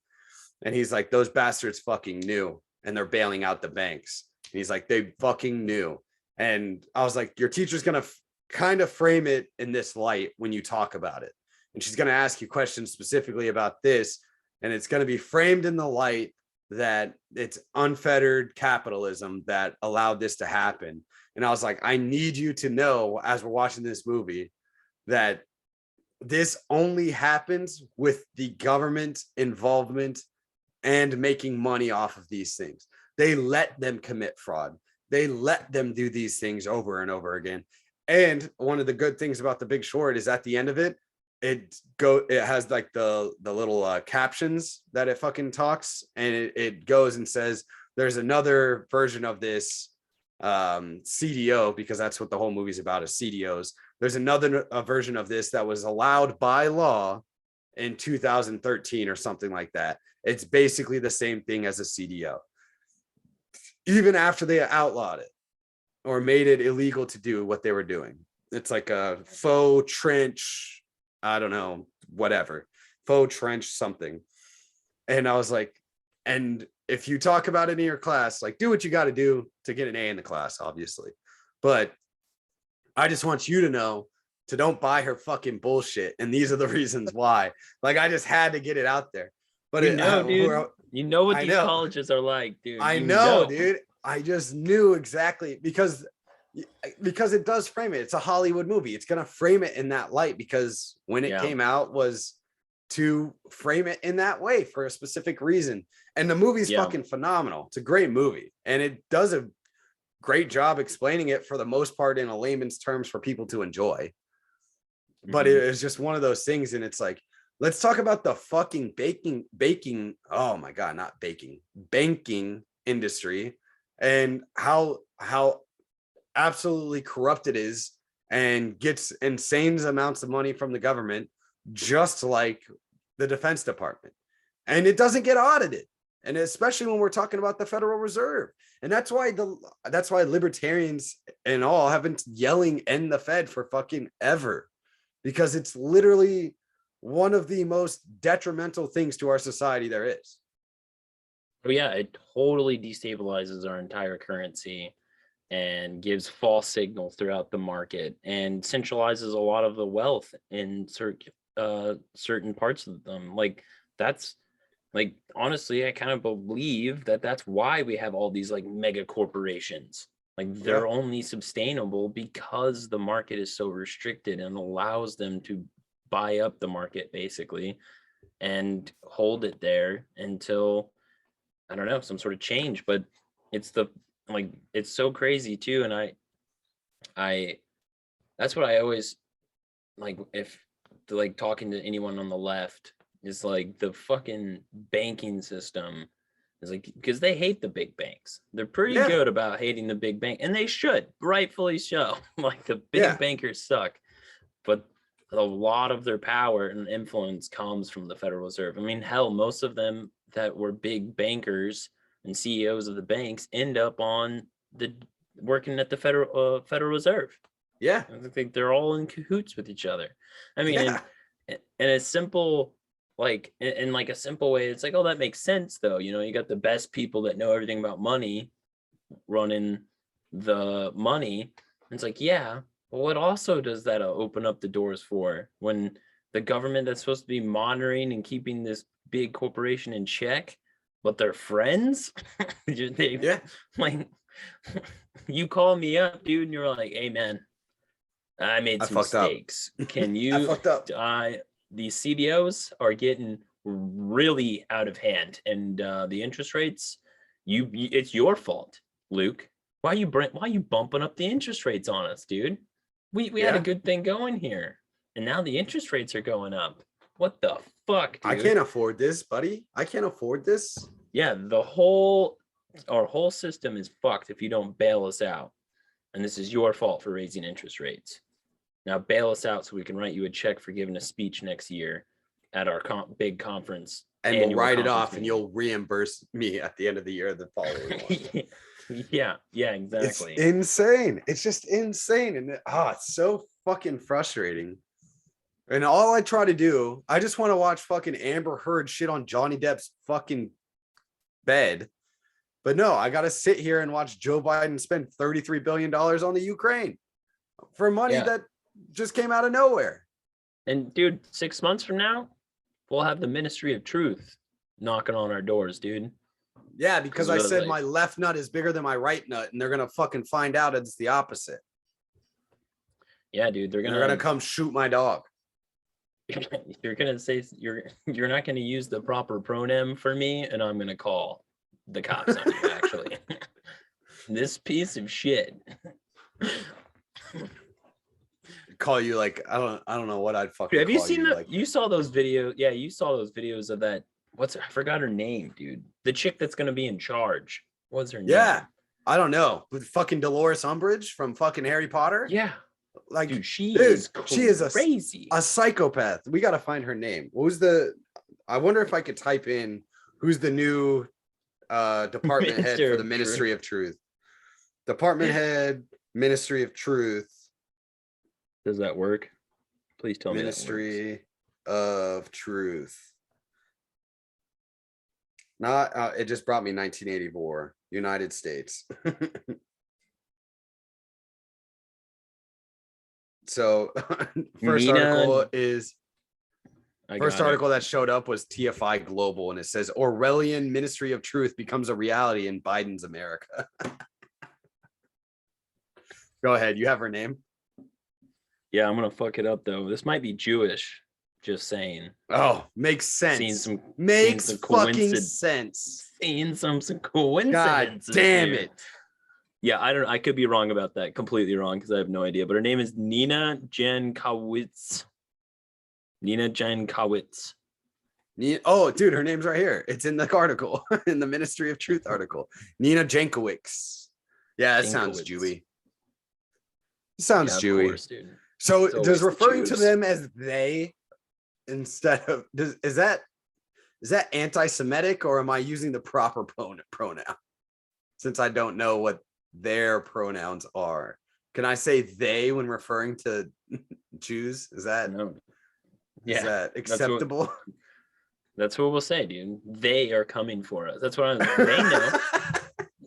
And he's like, those bastards fucking knew and they're bailing out the banks. And he's like, they fucking knew. And I was like, your teacher's going to kind of frame it in this light when you talk about it. And she's going to ask you questions specifically about this. And it's going to be framed in the light that it's unfettered capitalism that allowed this to happen. And I was like, I need you to know as we're watching this movie that this only happens with the government involvement and making money off of these things. They let them commit fraud. They let them do these things over and over again. And one of the good things about The Big Short is at the end of it, it has like the little captions that it fucking talks, and it goes and says there's another version of this CDO, because that's what the whole movie's about, is CDOs. There's another version of this that was allowed by law in 2013 or something like that. It's basically the same thing as a CDO. Even after they outlawed it or made it illegal to do what they were doing, it's like a faux trench, I don't know, whatever, faux trench something. And I was like, and if you talk about it in your class, like, do what you got to do to get an A in the class, obviously. But I just want you to know to don't buy her fucking bullshit. And these are the reasons why. Like, I just had to get it out there. But dude, you know what these colleges are like, dude. I know, dude. I just knew exactly because it does frame it. It's a Hollywood movie. It's going to frame it in that light because when it came out was to frame it in that way for a specific reason. And the movie's fucking phenomenal. It's a great movie. And it does a great job explaining it for the most part in a layman's terms for people to enjoy. But it is just one of those things. And it's like, let's talk about the fucking baking. Oh my God, not baking, banking industry and how absolutely corrupt it is and gets insane amounts of money from the government, just like the Defense Department. And it doesn't get audited. And especially when we're talking about the Federal Reserve. And that's why libertarians and all have been yelling end the Fed for fucking ever, because it's literally one of the most detrimental things to our society there is. Oh yeah, it totally destabilizes our entire currency and gives false signals throughout the market and centralizes a lot of the wealth in certain parts of them. Like, that's like, honestly, I kind of believe that that's why we have all these like mega corporations. Like, they're only sustainable because the market is so restricted and allows them to buy up the market basically and hold it there until, I don't know, some sort of change. But it's the like it's so crazy too. And I that's what I always like, if like talking to anyone on the left is like the fucking banking system is like, because they hate the big banks. They're pretty Yeah. good about hating the big bank, and they should, rightfully so. Like the big Yeah. bankers suck, but a lot of their power and influence comes from the Federal Reserve. I mean, hell, most of them that were big bankers and CEOs of the banks end up on the working at the Federal Reserve. Yeah. I think they're all in cahoots with each other. I mean, Yeah. and a simple, like in like a simple way, it's like, oh, that makes sense though. You know, you got the best people that know everything about money running the money. It's like, yeah, but what also does that open up the doors for, when the government that's supposed to be monitoring and keeping this big corporation in check, but they're friends? Yeah. Like, you call me up, dude, and you're like, hey man, I made I some fucked up. mistakes. Can I you fucked up. these CDOs are getting really out of hand, and the interest rates, it's your fault, Luke. Why you bumping up the interest rates on us, dude? We had a Yeah. good thing going here, and now the interest rates are going up. What the fuck, dude? I can't afford this, buddy. I can't afford this. Yeah, our whole system is fucked if you don't bail us out. And this is your fault for raising interest rates. Now bail us out so we can write you a check for giving a speech next year at our big conference. And we'll annual write it conference off and meeting. you'll reimburse me at the end of the year the following one. Yeah, It's exactly. insane. It's just insane. And it's so fucking frustrating. And all I try to do, I just want to watch fucking Amber Heard shit on Johnny Depp's fucking bed. But no, I got to sit here and watch Joe Biden spend $33 billion on the Ukraine for money Yeah. that just came out of nowhere. And dude, 6 months from now, we'll have the Ministry of Truth knocking on our doors, dude. Yeah, because I Because said like- my left nut is bigger than my right nut, and they're going to fucking find out it's the opposite. Yeah, dude, they're They're gonna going to come shoot my dog. you're gonna say you're not gonna use the proper pronoun for me, and I'm gonna call the cops on you. Actually, this piece of shit. Call you like I don't know what I'd fucking Have you call seen the? like, You saw those videos? Yeah, you saw those videos of that. I forgot her name, dude. The chick that's gonna be in charge. What's her name? yeah, I don't know, with fucking Dolores Umbridge from fucking Harry Potter. Yeah, Like dude, she dude, is she is crazy. a psychopath. We got to find her name. What was I wonder if I could type in who's the new department head Minister for the of Ministry of Truth. Department head, Ministry of Truth, Does that work? Please tell me. Ministry of Truth. Not it just brought me 1984, United States. So first Nina- article is I first got it. article that showed up was TFI Global, and it says Orwellian Ministry of Truth becomes a reality in Biden's America. Go ahead, you have her name. Yeah, I'm gonna fuck it up though. This might be Jewish. Just saying. Oh, makes sense. Seeing some Makes some fucking coincidence. sense. Seeing some God coincidences. damn here. it. Yeah, I could be wrong about that. Completely wrong because I have no idea. But her name is Nina Jankowicz. Nina Jankowicz. Oh, dude, her name's right here. It's in the article, in the Ministry of Truth article. Nina Jankowicz. Yeah, that sounds Jankowicz. Jewy. Sounds Yeah, of Jewy. course, dude. So It's always does the referring to Jews. them as they instead of is that anti-Semitic, or am I using the proper pronoun? Since I don't know what their pronouns are. Can I say they when referring to Jews? Is that No. is Yeah, that what- acceptable? that's what we'll say, dude. They are coming for us. That's what I'm. They know.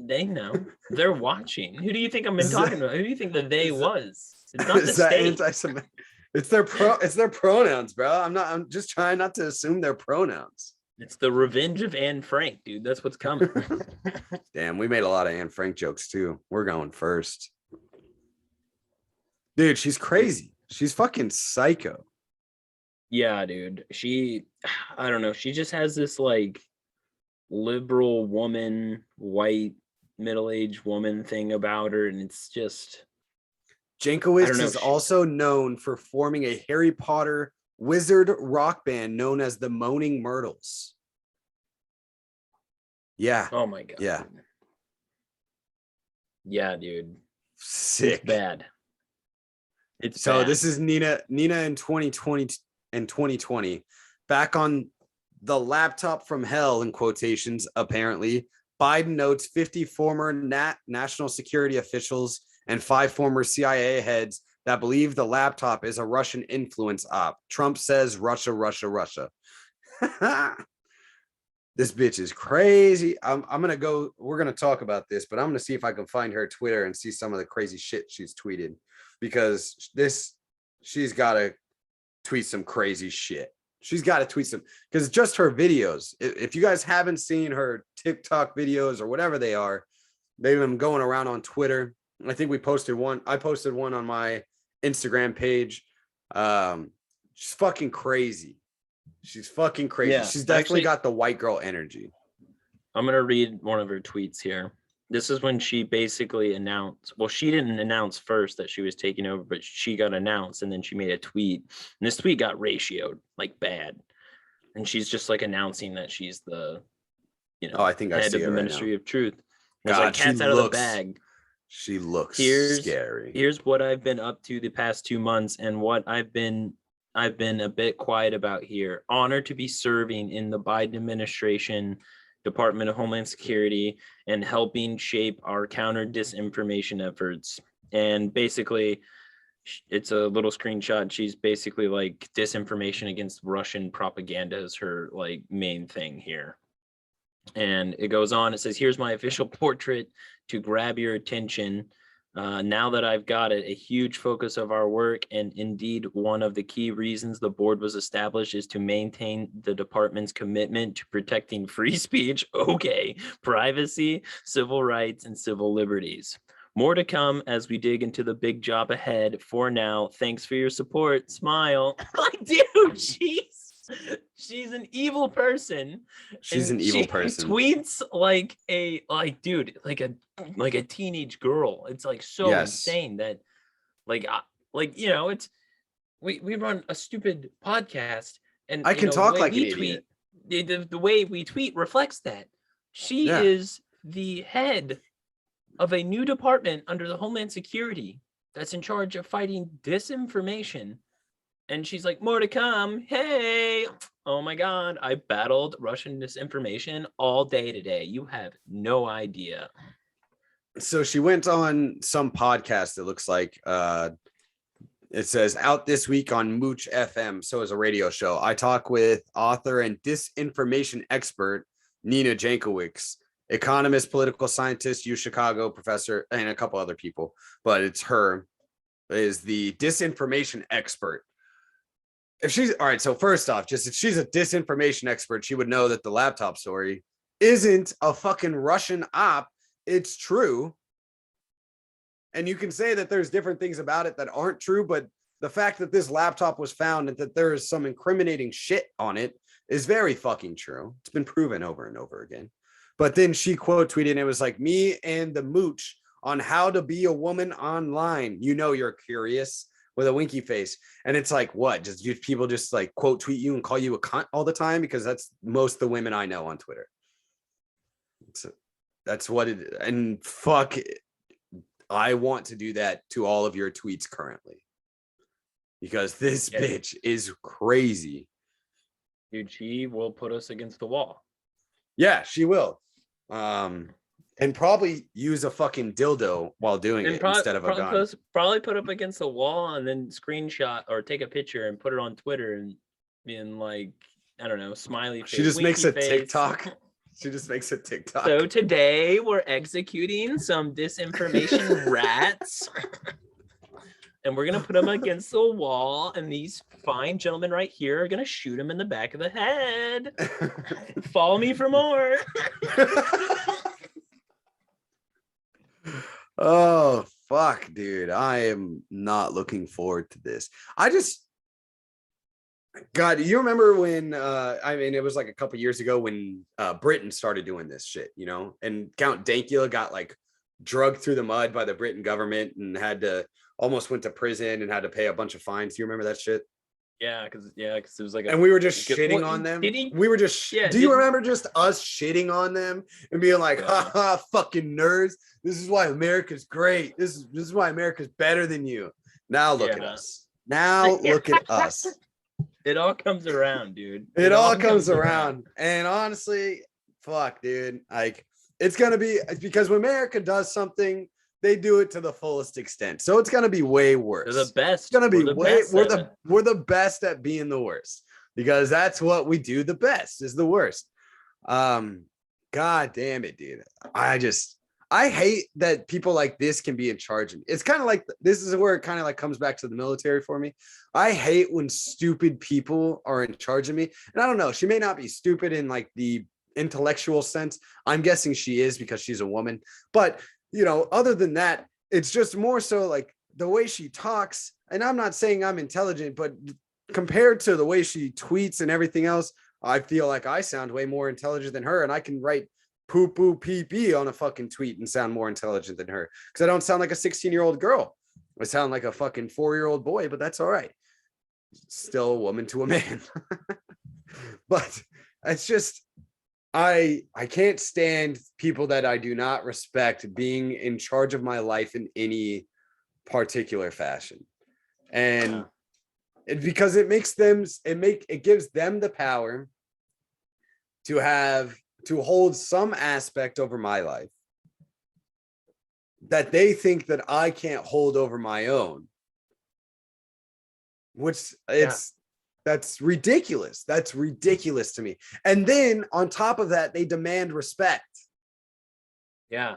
They know. They're watching. Who do you think I've been Is talking that- about? Who do you think the they is that- was? It's not the Is that state. anti-Semitic? It's their pronouns, bro. I'm just trying not to assume their pronouns. It's the revenge of Anne Frank, dude. That's what's coming. Damn, we made a lot of Anne Frank jokes too. We're going first. Dude, she's crazy. She's fucking psycho. Yeah, dude. I don't know. She just has this like liberal woman, white middle-aged woman thing about her, and it's just I Jankowicz don't know. is also known for forming a Harry Potter wizard rock band known as the Moaning Myrtles. Yeah. Oh my god. Yeah. Yeah, dude. Sick. It's bad. It's So bad. this is Nina in 2020 back on the laptop from hell in quotations. Apparently, Biden notes 50 former national security officials and 5 former CIA heads that believe the laptop is a Russian influence op. Trump says Russia, Russia, Russia. This bitch is crazy. I'm gonna go. We're gonna talk about this, but I'm gonna see if I can find her Twitter and see some of the crazy shit she's tweeted, because she's got to tweet some crazy shit. She's got to tweet some, because just her videos. If you guys haven't seen her TikTok videos or whatever they are, they've been going around on Twitter. I think we posted one. I posted one on my Instagram page. She's fucking crazy. She's fucking crazy. Yeah, She's definitely actually, got the white girl energy. I'm gonna read one of her tweets here. This is when she basically announced, well, she didn't announce first that she was taking over, but she got announced, and then she made a tweet, and this tweet got ratioed like bad. And she's just like announcing that she's the, I think I head see of it the right Ministry now. of Truth. It's God, like cat's out of the bag. She looks Here's scary. Here's what I've been up to the past 2 months and what I've been a bit quiet about here. Honored to be serving in the Biden administration, Department of Homeland Security, and helping shape our counter disinformation efforts. And basically, it's a little screenshot. She's basically like, disinformation against Russian propaganda is her like main thing here. And it goes on, it says, here's my official portrait to grab your attention. Now that I've got it, a huge focus of our work, and indeed one of the key reasons the board was established, is to maintain the department's commitment to protecting free speech, privacy, civil rights, and civil liberties. More to come as we dig into the big job ahead. For now, thanks for your support. Smile. Like, dude, she's an evil person. She's an evil person. Tweets like a teenage girl. It's like so insane that it's we run a stupid podcast, and I can talk like an idiot. The way we tweet reflects that. She is the head of a new department under the Homeland Security that's in charge of fighting disinformation. And she's like, more to come. Hey, oh my God, I battled Russian disinformation all day today. You have no idea. So she went on some podcast, it looks like. It says, out this week on Mooch FM. So is a radio show. I talk with author and disinformation expert Nina Jankowicz, economist, political scientist, UChicago professor, and a couple other people. But it's her is the disinformation expert. If she's all right, so first off, just if she's a disinformation expert, she would know that the laptop story isn't a fucking Russian op. It's true. And you can say that there's different things about it that aren't true, but the fact that this laptop was found and that there is some incriminating shit on it is very fucking true. It's been proven over and over again. But then she quote tweeted, and it was like, me and the mooch on how to be a woman online. You know, you're curious, with a winky face. And it's like, what? Just people just like quote tweet you and call you a cunt all the time? Because that's most of the women I know on Twitter. That's what it, and fuck it. I want to do that to all of your tweets currently, because this bitch is crazy. Dude, she will put us against the wall. Yeah, she will. And probably use a fucking dildo while doing it instead of a gun. Probably put up against the wall and then screenshot or take a picture and put it on Twitter and being like, I don't know, smiley face. She just makes a face. TikTok. She just makes a TikTok. So today we're executing some disinformation rats. And we're going to put them against the wall. And these fine gentlemen right here are going to shoot him in the back of the head. Follow me for more. Oh, fuck, dude. I am not looking forward to this. God, you remember when I mean it was like a couple years ago when Britain started doing this shit, you know, and Count Dankula got like drugged through the mud by the Britain government and had to almost went to prison and had to pay a bunch of fines. Do you remember that shit? Yeah, because it was like And we were just like shitting what, on them. Did he? We were just Yeah, do you didn't- remember just us shitting on them and being like, ha ha, fucking nerds. This is why America's great. This is why America's better than you. Now look at Yeah. us. Now look at us. It all comes around, dude. It all comes around. And honestly, fuck, dude. Like it's because when America does something, they do it to the fullest extent. So it's gonna be way worse. They're the best. It's gonna be we're the best best at being the worst because that's what we do the best is the worst. God damn it, dude. I hate that people like this can be in charge. It's kind of like this is where it kind of like comes back to the military for me. I hate when stupid people are in charge of me. And I don't know, she may not be stupid in like the intellectual sense. I'm guessing she is because she's a woman. But, you know, other than that, it's just more so like the way she talks. And I'm not saying I'm intelligent, but compared to the way she tweets and everything else, I feel like I sound way more intelligent than her. And I can write poo poo pee pee on a fucking tweet and sound more intelligent than her because I don't sound like a 16-year-old girl. I sound like a fucking 4-year-old boy, but that's all right. Still a woman to a man. But it's just I can't stand people that I do not respect being in charge of my life in any particular fashion. And because it makes them it gives them the power to hold some aspect over my life that they think that I can't hold over my own, which that's ridiculous. That's ridiculous to me. And then on top of that, they demand respect. Yeah,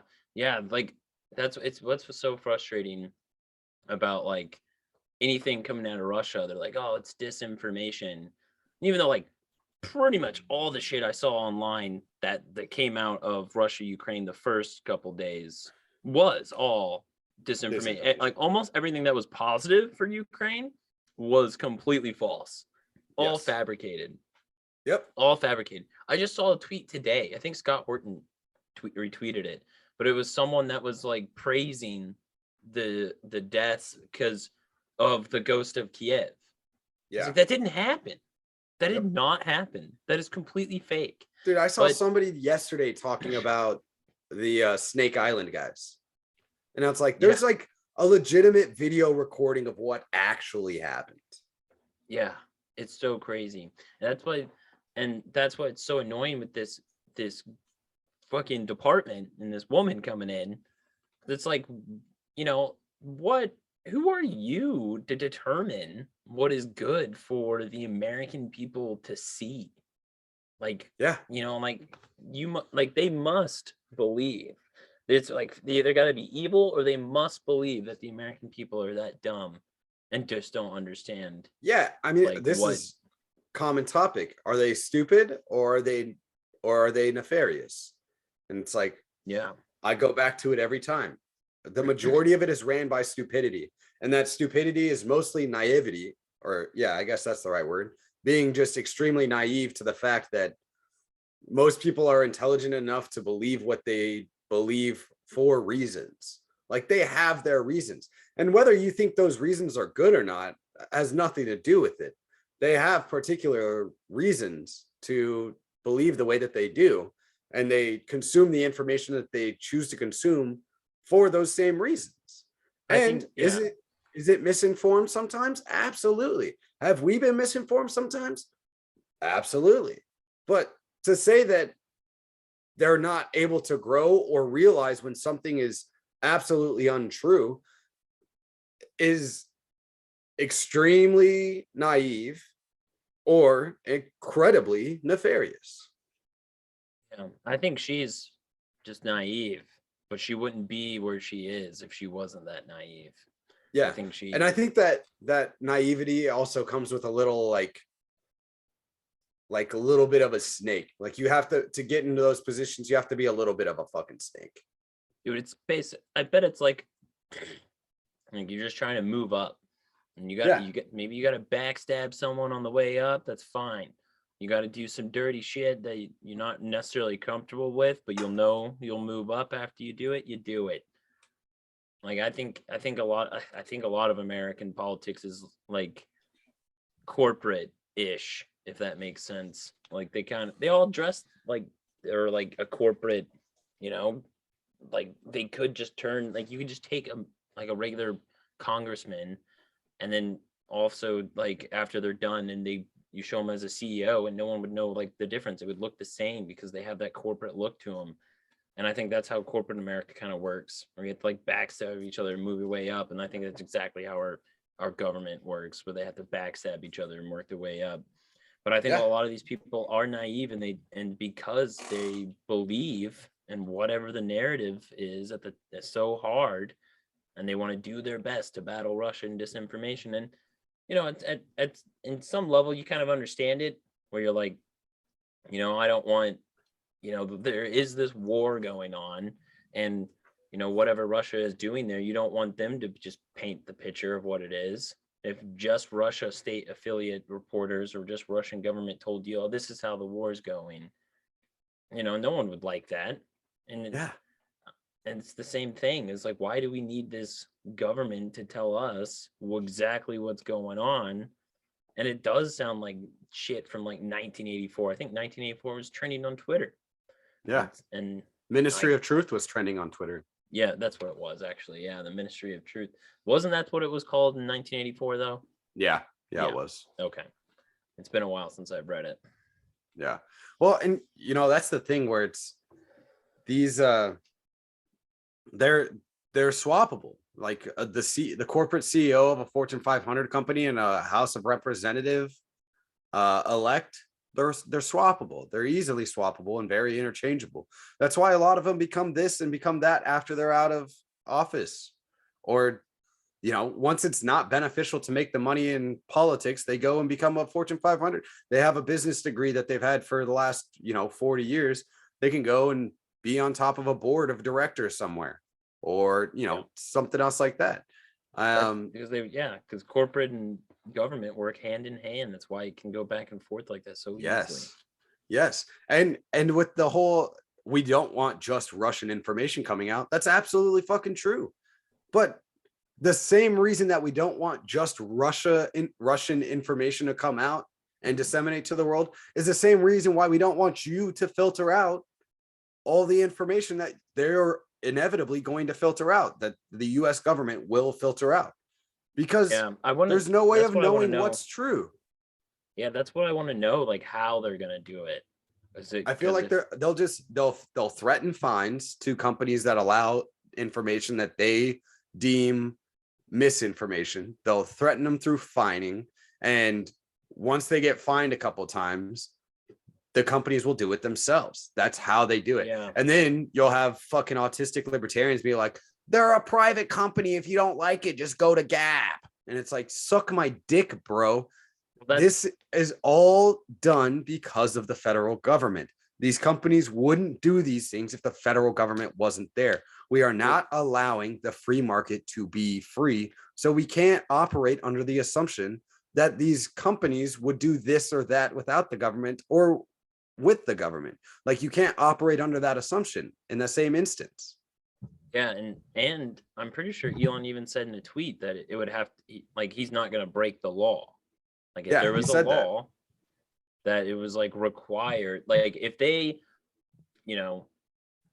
like what's so frustrating about like anything coming out of Russia. They're like, oh, it's disinformation, even though like pretty much all the shit I saw online that came out of Russia, Ukraine the first couple days was all disinformation. Like almost everything that was positive for Ukraine was completely false, all fabricated. Yep, all fabricated. I just saw a tweet today. I think Scott Horton retweeted it, but it was someone that was like praising the deaths because of the ghost of Kiev. Yeah, like, that didn't happen. That did not happen. That is completely fake. Dude, I saw somebody yesterday talking about the Snake Island guys. And it's like, there's like a legitimate video recording of what actually happened. Yeah, it's so crazy. And that's why it's so annoying with this fucking department and this woman coming in. It's like, you know, who are you to determine what is good for the American people to see? Like, you know, like they must believe. It's like they either got to be evil or they must believe that the American people are that dumb and just don't understand. Yeah, I mean, like, this is common topic. Are they stupid or are they nefarious? And it's like, I go back to it every time. The majority of it is ran by stupidity, and that stupidity is mostly naivety, or I guess that's the right word, being just extremely naive to the fact that most people are intelligent enough to believe what they believe for reasons. Like they have their reasons, and whether you think those reasons are good or not has nothing to do with it. They have particular reasons to believe the way that they do, and they consume the information that they choose to consume for those same reasons. Is it misinformed sometimes? Absolutely. Have we been misinformed sometimes? Absolutely. But to say that they're not able to grow or realize when something is absolutely untrue is extremely naive or incredibly nefarious. Yeah, I think she's just naive, but she wouldn't be where she is if she wasn't that naive. Yeah, I think I think that naivety also comes with a little like a little bit of a snake. Like you have to get into those positions, you have to be a little bit of a fucking snake. Dude, it's basic. I bet it's like you're just trying to move up. And maybe you got to backstab someone on the way up. That's fine. You got to do some dirty shit that you're not necessarily comfortable with, but you'll know you'll move up after you do it. You do it. Like I think a lot of American politics is like corporate-ish, if that makes sense. Like they all dress like they're like a corporate, you know, like they could just turn, like you could just take a regular congressman, and then also like after they're done and you show them as a CEO and no one would know like the difference. It would look the same because they have that corporate look to them. And I think that's how corporate America kind of works. We have to like backstab each other and move your way up. And I think that's exactly how our government works, where they have to backstab each other and work their way up. But I think a lot of these people are naive, and because they believe in whatever the narrative is that's so hard, and they want to do their best to battle Russian disinformation. And you know, at in some level, you kind of understand it, where you're like, you know, I don't want, you know, there is this war going on, and you know, whatever Russia is doing there, you don't want them to just paint the picture of what it is. If just Russia state affiliate reporters or just Russian government told you, oh, this is how the war is going, you know, no one would like that. And and it's the same thing. It's like, why do we need this government to tell us exactly what's going on? And it does sound like shit from like 1984. I think 1984 was trending on Twitter. Yeah. And Ministry of Truth was trending on Twitter. Yeah, that's what it was actually. Yeah, the Ministry of Truth. Wasn't that what it was called in 1984 though? Yeah, it was. Okay. It's been a while since I've read it. Yeah. Well, and you know, that's the thing where it's these they're swappable. Like the corporate CEO of a Fortune 500 company and a House of Representative elect, they're swappable. They're easily swappable and very interchangeable. That's why a lot of them become this and become that after they're out of office. Or, you know, once it's not beneficial to make the money in politics, they go and become a Fortune 500. They have a business degree that they've had for the last, you know, 40 years. They can go and be on top of a board of directors somewhere, or, you know, something else like that. Because corporate and government work hand in hand. That's why it can go back and forth like that so easily. Yes. And with the whole, we don't want just Russian information coming out. That's absolutely fucking true. But the same reason that we don't want just Russian information to come out and disseminate to the world is the same reason why we don't want you to filter out all the information that they're inevitably going to filter out, that the US government will filter out, because there's no way of knowing what's true. Yeah, that's what I want to know, like how they're going to do it. I feel like they'll threaten fines to companies that allow information that they deem misinformation. They'll threaten them through fining, and once they get fined a couple times, the companies will do it themselves. That's how they do it. Yeah. And then you'll have fucking autistic libertarians be like, they're a private company. If you don't like it, just go to Gap. And it's like, suck my dick, bro. This is all done because of the federal government. These companies wouldn't do these things if the federal government wasn't there. We are not allowing the free market to be free. So we can't operate under the assumption that these companies would do this or that without the government or with the government. Like, you can't operate under that assumption in the same instance. Yeah, and I'm pretty sure Elon even said in a tweet that it would have to, like, he's not going to break the law. Like, if there was a law that it was like required, like if they, you know,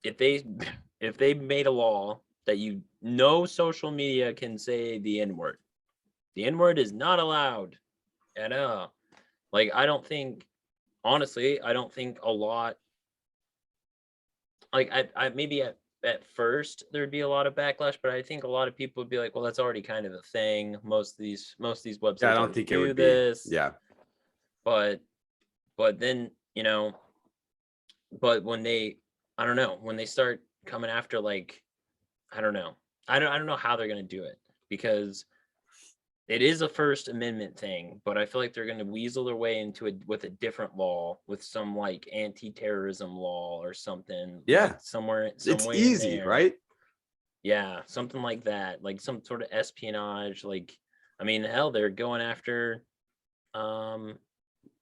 if they made a law that no social media can say the N-word. The N-word is not allowed at all. Like, honestly, I don't think a lot, like I maybe at first there'd be a lot of backlash, but I think a lot of people would be like, well, that's already kind of a thing. Most of these websites I don't think it would this. Yeah. But then, you know, but when they start coming after, like, I don't know how they're going to do it, because it is a First Amendment thing, but I feel like they're going to weasel their way into it with a different law, with some like anti-terrorism law or something. Yeah. Like somewhere It's easy, right? Yeah. Something like that, like some sort of espionage. Like, I mean, hell, they're going after Assange with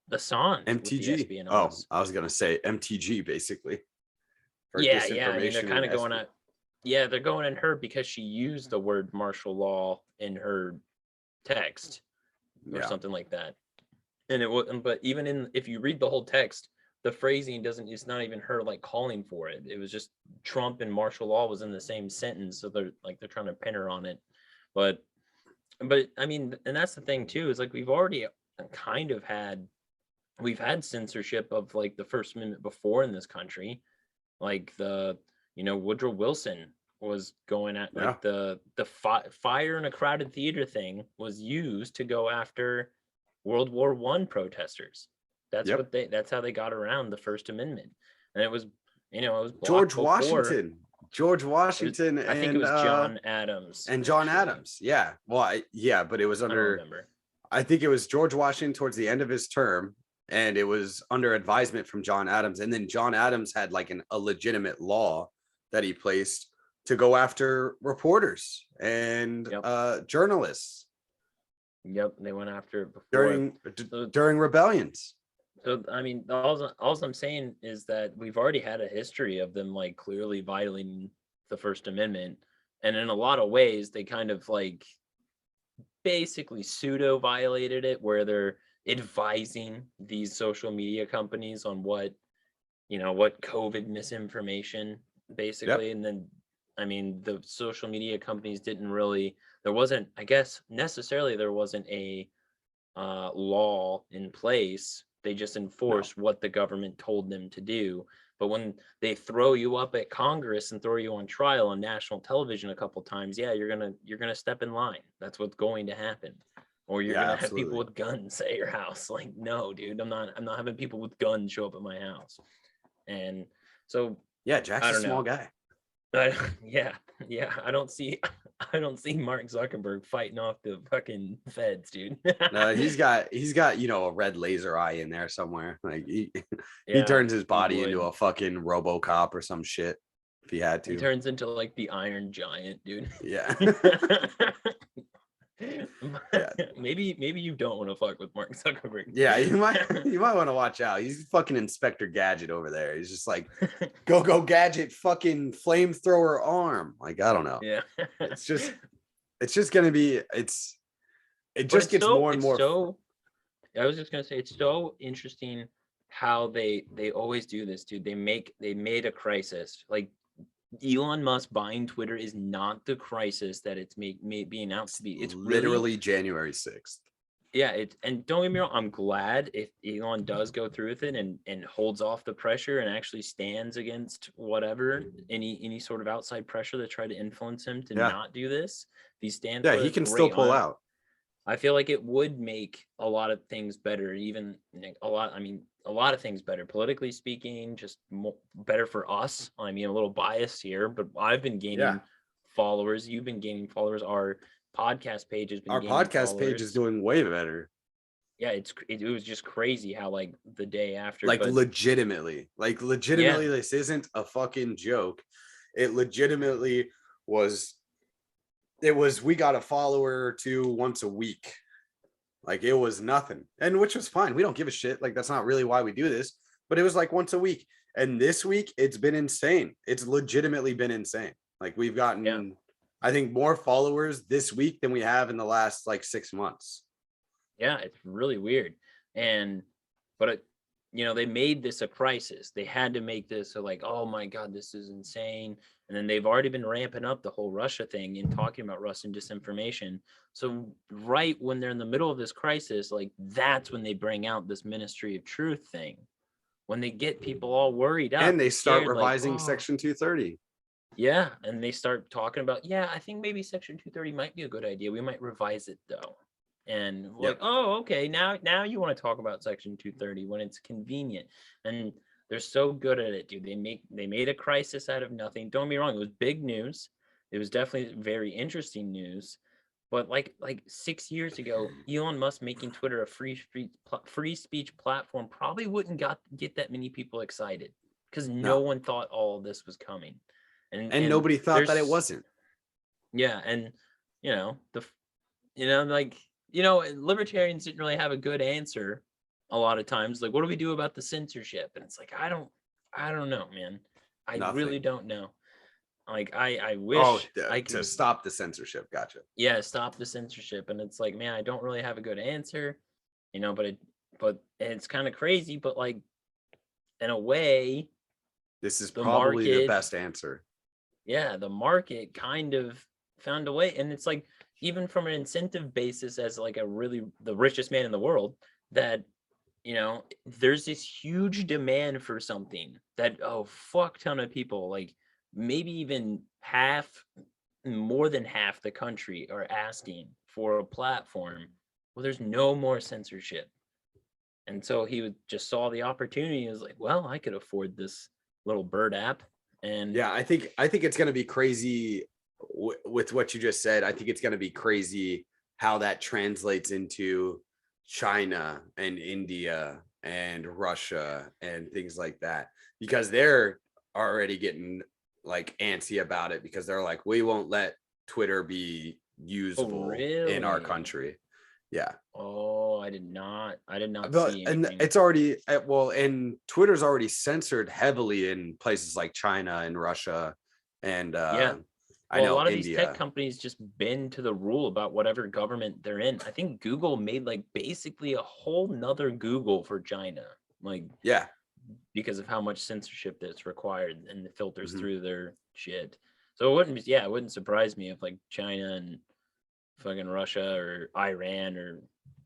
the MTG. espionage. I was gonna say MTG basically. For Yeah. I mean, they're disinformation kind of and going at. Yeah, they're going at her because she used the word martial law in her text or Yeah. something like that. And it was, but even if you read the whole text, the phrasing doesn't. It's not even her like calling for it. It was just Trump and martial law was in the same sentence, so they're trying to pin her on it. But I mean, and that's the thing too, is like we've had censorship of like the First Amendment before in this country, like Woodrow Wilson was going at like the fire in a crowded theater thing was used to go after World War I protesters. That's that's how they got around the First Amendment. And it was George Washington. Washington I think it was John Adams. And John Adams. Yeah. Well, but it was under, I think it was George Washington towards the end of his term, and it was under advisement from John Adams. And then John Adams had like a legitimate law that he placed to go after reporters and journalists. Yep, they went after it before during rebellions. So I mean, all I'm saying is that we've already had a history of them like clearly violating the First Amendment, and in a lot of ways they kind of like basically pseudo violated it, where they're advising these social media companies on what COVID misinformation basically. And then I mean, the social media companies there wasn't a law in place. They just enforced what the government told them to do. But when they throw you up at Congress and throw you on trial on national television a couple times, you're gonna step in line. That's what's going to happen. Or you're gonna have people with guns at your house. Like, no, dude, I'm not having people with guns show up at my house. And so Jack's a small guy. I don't see Mark Zuckerberg fighting off the fucking feds, dude. No, he's got a red laser eye in there somewhere. Like he turns his body into a fucking RoboCop or some shit if he had to. He turns into like the Iron Giant, dude. Yeah. Maybe you don't want to fuck with Mark Zuckerberg. Yeah, you might want to watch out. He's fucking Inspector Gadget over there. He's just like, go Gadget, fucking flamethrower arm. Like, I don't know. Yeah. It's just gonna be it just gets more and more. I was just gonna say, it's so interesting how they always do this, dude. They made a crisis. Like Elon Musk buying Twitter is not the crisis that it's may be announced to be. It's literally January 6th. Yeah, and don't get me wrong, I'm glad if Elon does go through with it and holds off the pressure and actually stands against whatever any sort of outside pressure that try to influence him to not do this. If he stands, he can still pull out. I feel like it would make a lot of things better, a lot of things better, politically speaking, just better for us. I mean, a little biased here, but I've been gaining followers. You've been gaining followers. Our podcast page has been Our podcast page is doing way better. Yeah, it was just crazy how like the day after, legitimately, this isn't a fucking joke. It legitimately was. It was, we got a follower or two once a week. Like, it was nothing, and which was fine. We don't give a shit. Like, that's not really why we do this, but it was like once a week. And this week it's been insane. It's legitimately been insane. Like, we've gotten, I think, more followers this week than we have in the last like 6 months. Yeah, it's really weird. But they made this a crisis. They had to make this like, oh my God, this is insane. And then they've already been ramping up the whole Russia thing and talking about Russian disinformation. So right when they're in the middle of this crisis, like that's when they bring out this Ministry of Truth thing. When they get people all worried up. And they start revising Section 230. Yeah. And they start talking about, I think maybe Section 230 might be a good idea. We might revise it though. And like, oh, okay, now you want to talk about Section 230 when it's convenient. And they're so good at it, dude. They made a crisis out of nothing. Don't get me wrong, it was big news. It was definitely very interesting news. But like 6 years ago, Elon Musk making Twitter a free speech platform probably wouldn't get that many people excited because no one thought all of this was coming. And nobody thought that it wasn't. Yeah, and Like, libertarians didn't really have a good answer a lot of times. Like, what do we do about the censorship? And it's like, I don't know, man. I really Nothing. don't know. Like, I Oh, wish I could to stop the censorship. Gotcha. stop the censorship. And it's like, man, I don't really have a good answer, but it's kind of crazy, but like, in a way, This is the probably the market, best answer. the market kind of found a way. And it's like, even from an incentive basis, as like the richest man in the world, that there's this huge demand for something that fuck ton of people, like maybe even more than half the country, are asking for a platform. Well, there's no more censorship. And so just saw the opportunity. He was like, well, I could afford this little bird app. And Yeah, I think it's going to be crazy with what you just said. I think it's going to be crazy how that translates into China and India and Russia and things like that, because they're already getting like antsy about it, because they're like, we won't let Twitter be usable in our really? country. Yeah. Oh, I did not But see and anything. it's already and Twitter's already censored heavily in places like China and Russia, and Yeah. I Well, a know lot of these tech India. companies just bend to the rule about whatever government they're in. I think Google made like basically a whole nother Google for China, like Yeah. because of how much censorship that's required and the filters Mhm. through their shit. So it wouldn't surprise me if like China and fucking Russia or Iran or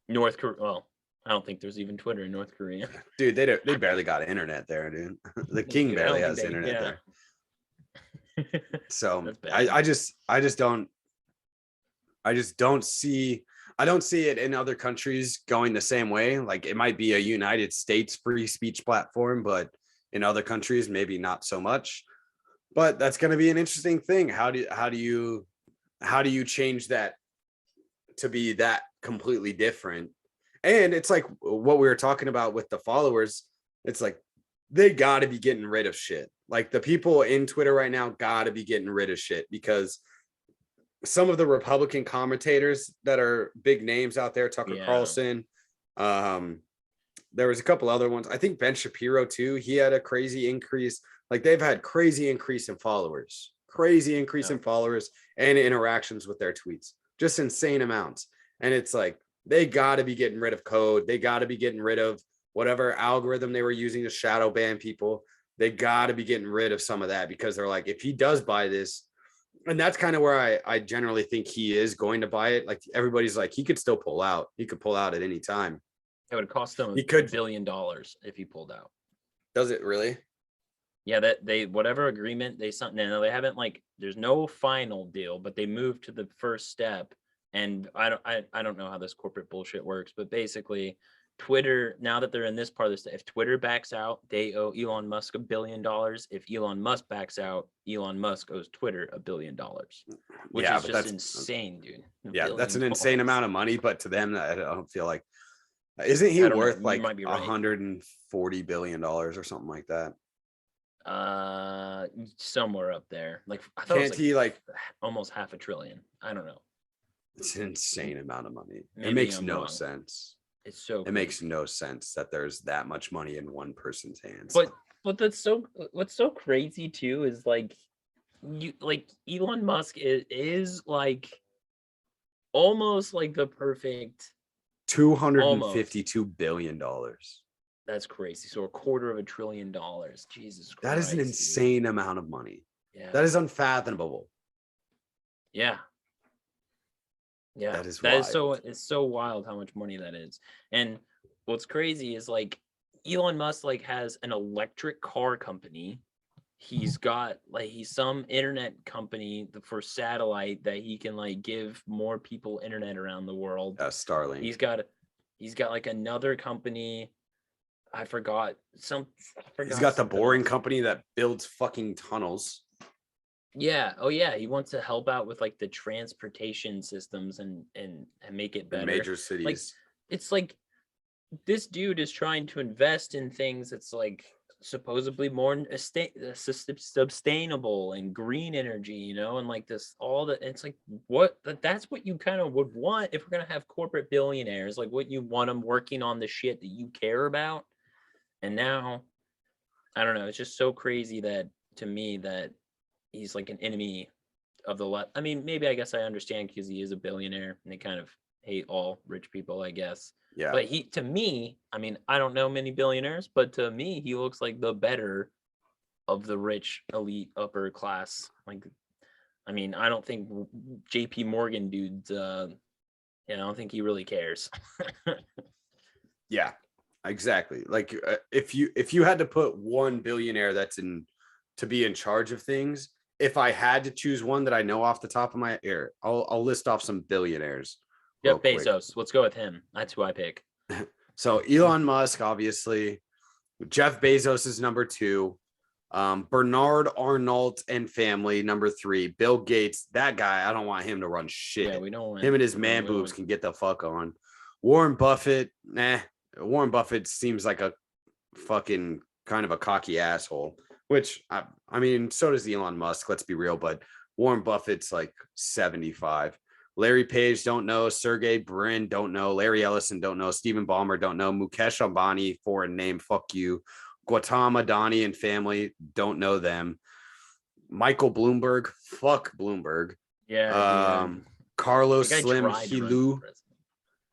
North Korea. Well, I don't think there's even Twitter in North Korea. Dude, they barely got internet there, dude. The king Dude, I barely don't think has internet there. So That's bad. I just don't see it in other countries going the same way. Like, it might be a United States free speech platform, but in other countries maybe not so much. But that's going to be an interesting thing. How do you change that to be that completely different? And it's like what we were talking about with the followers. It's like they got to be getting rid of shit. Like, the people in Twitter right now got to be getting rid of shit, because some of the Republican commentators that are big names out there, Tucker Yeah. Carlson, there was a couple other ones. I think Ben Shapiro too. He had a crazy increase. Like, they've had crazy increase in followers and interactions with their tweets, just insane amounts. And it's like, they got to be getting rid of code. They got to be getting rid of whatever algorithm they were using to shadow ban people. They got to be getting rid of some of that, because they're like, if he does buy this, and that's kind of where I generally think he is going to buy it. Like, everybody's like, he could still pull out. He could pull out at any time. It would cost them He could. $1 billion if he pulled out. Does it really? Yeah, that they whatever agreement they signed. No, they haven't, like, there's no final deal, but they moved to the first step. And I don't know how this corporate bullshit works, but basically, Twitter, now that they're in this part of this, if Twitter backs out, they owe Elon Musk $1 billion. If Elon Musk backs out, Elon Musk owes Twitter $1 billion, which Yeah, is but just that's insane, dude. Yeah, that's an $1 insane billion. amount of money, but to them, I don't feel like. Isn't he I don't know, worth you like might be right. $140 billion or something like that? Somewhere up there. Like, I thought it was Can't he like? almost $500 billion. I don't know. It's an insane amount of money. It Maybe makes I'm no wrong. sense. It's so It makes no sense that there's that much money in one person's hands. But what's so crazy too is like Elon Musk is like almost like the perfect. $252 billion. That's crazy. So $250 billion. Jesus Christ. That is an dude. insane amount of money. Yeah. That is unfathomable. Yeah. Yeah. That is so it's so wild how much money that is. And what's crazy is like Elon Musk like has an electric car company. He's got he's some internet company for satellite that he can like give more people internet around the world. Starlink. He's got like another company. I forgot. He's got the boring company that builds fucking tunnels. Yeah. Oh yeah. He wants to help out with like the transportation systems and make it better. In major cities. Like, it's like this dude is trying to invest in things that's like supposedly more sustainable and green energy, you know, and like this, all the, it's like, that's what you kind of would want if we're going to have corporate billionaires, like what you want them working on the shit that you care about. And now, I don't know, it's just so crazy that, to me, that he's like an enemy of the left. I mean, maybe I guess I understand because he is a billionaire and they kind of hate all rich people, I guess. Yeah. But he, to me, I mean, I don't know many billionaires, but to me, he looks like the better of the rich, elite, upper class. Like, I mean, I don't think JP Morgan dude's, I don't think he really cares. Yeah, exactly. Like if you had to put one billionaire that's to be in charge of things, if I had to choose one that I know off the top of my ear, I'll list off some billionaires. Yeah, Bezos. Let's go with him. That's who I pick. So Elon Musk, obviously. Jeff Bezos is number 2. Bernard Arnault and family, number 3. Bill Gates, that guy, I don't want him to run shit. Yeah, we don't want him and his man boobs can get the fuck on. Warren Buffett, Warren Buffett seems like a fucking kind of a cocky asshole, which I mean, so does Elon Musk, let's be real, but Warren Buffett's like 75. Larry Page, don't know. Sergey Brin, don't know. Larry Ellison, don't know. Stephen Ballmer, don't know. Mukesh Ambani, foreign name, fuck you. Gautam Adani and family, don't know them. Michael Bloomberg, fuck Bloomberg. Yeah. Carlos Slim Hilou,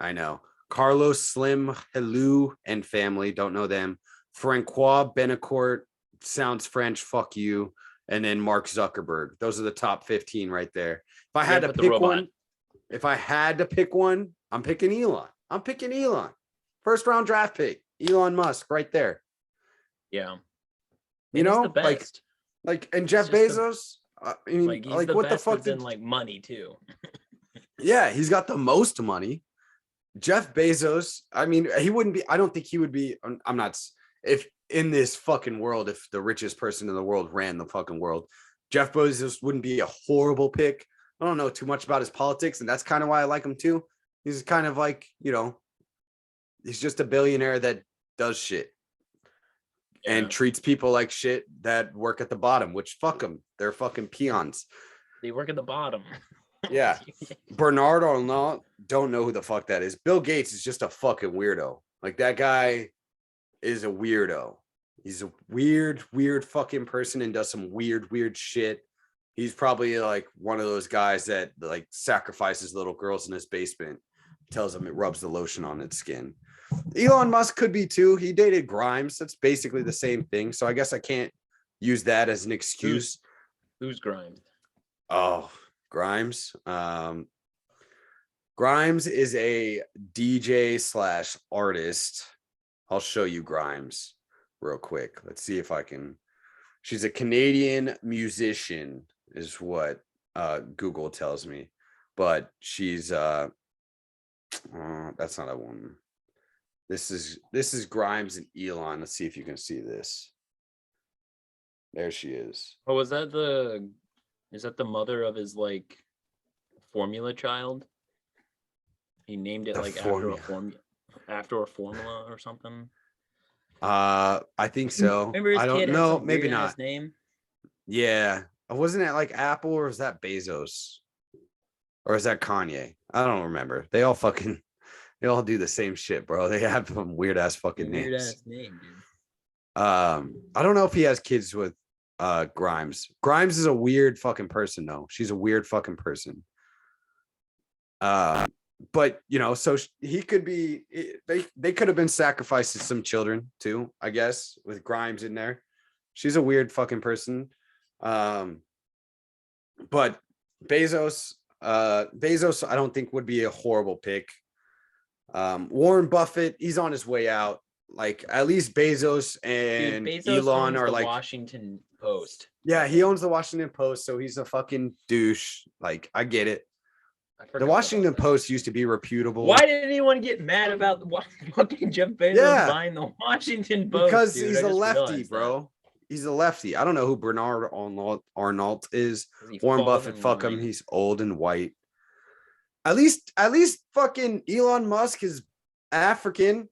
I know. Carlos Slim Hilou and family, don't know them. Francois Benecourt, sounds French, fuck you. And then Mark Zuckerberg. Those are the top 15 right there. If I had to pick one, I'm picking Elon. First round draft pick, Elon Musk, right there. Yeah. You know, like, and Jeff Bezos. I mean, like what the fuck? In like money too. Yeah, he's got the most money. Jeff Bezos. I mean, he wouldn't be. I don't think he would be. I'm not. If in this fucking world, if the richest person in the world ran the fucking world, Jeff Bezos wouldn't be a horrible pick. I don't know too much about his politics, and that's kind of why I like him too. He's kind of like, you know, he's just a billionaire that does shit and treats people like shit that work at the bottom, which fuck them. They're fucking peons. They work at the bottom. Yeah. Bernard Arnault, don't know who the fuck that is. Bill Gates is just a fucking weirdo. Like, that guy is a weirdo. He's a weird fucking person and does some weird shit. He's probably like one of those guys that like sacrifices little girls in his basement, tells them it rubs the lotion on its skin. Elon Musk could be too. He dated Grimes. That's basically the same thing. So I guess I can't use that as an excuse. Who's Grimes? Oh, Grimes. Grimes is a DJ / artist. I'll show you Grimes real quick. Let's see if I can. She's a Canadian musician, is what Google tells me. But she's that's not a woman. This is Grimes and Elon. Let's see if you can see this. There she is. Oh, is that the mother of his like formula child? He named it like after a formula or something. I think so. I don't know. Maybe not. Name. Yeah. Wasn't it like Apple, or is that Bezos? Or is that Kanye? I don't remember. They all do the same shit, bro. They have some weird ass fucking names. Weird ass name, dude. I don't know if he has kids with Grimes. Grimes is a weird fucking person, though. She's a weird fucking person. But you know, so he could be. They could have been sacrificed to some children too, I guess, with Grimes in there. She's a weird fucking person. But Bezos, I don't think would be a horrible pick. Warren Buffett, he's on his way out. Like, at least Bezos and Elon are like Washington Post. Yeah, he owns the Washington Post, so he's a fucking douche. Like, I get it. The Washington Post used to be reputable. Why did anyone get mad about fucking Jeff Bezos buying the Washington Post? Because he's a lefty, bro. He's a lefty. I don't know who Bernard Arnault is. Warren Buffett, fuck him. He's old and white. At least fucking Elon Musk is African.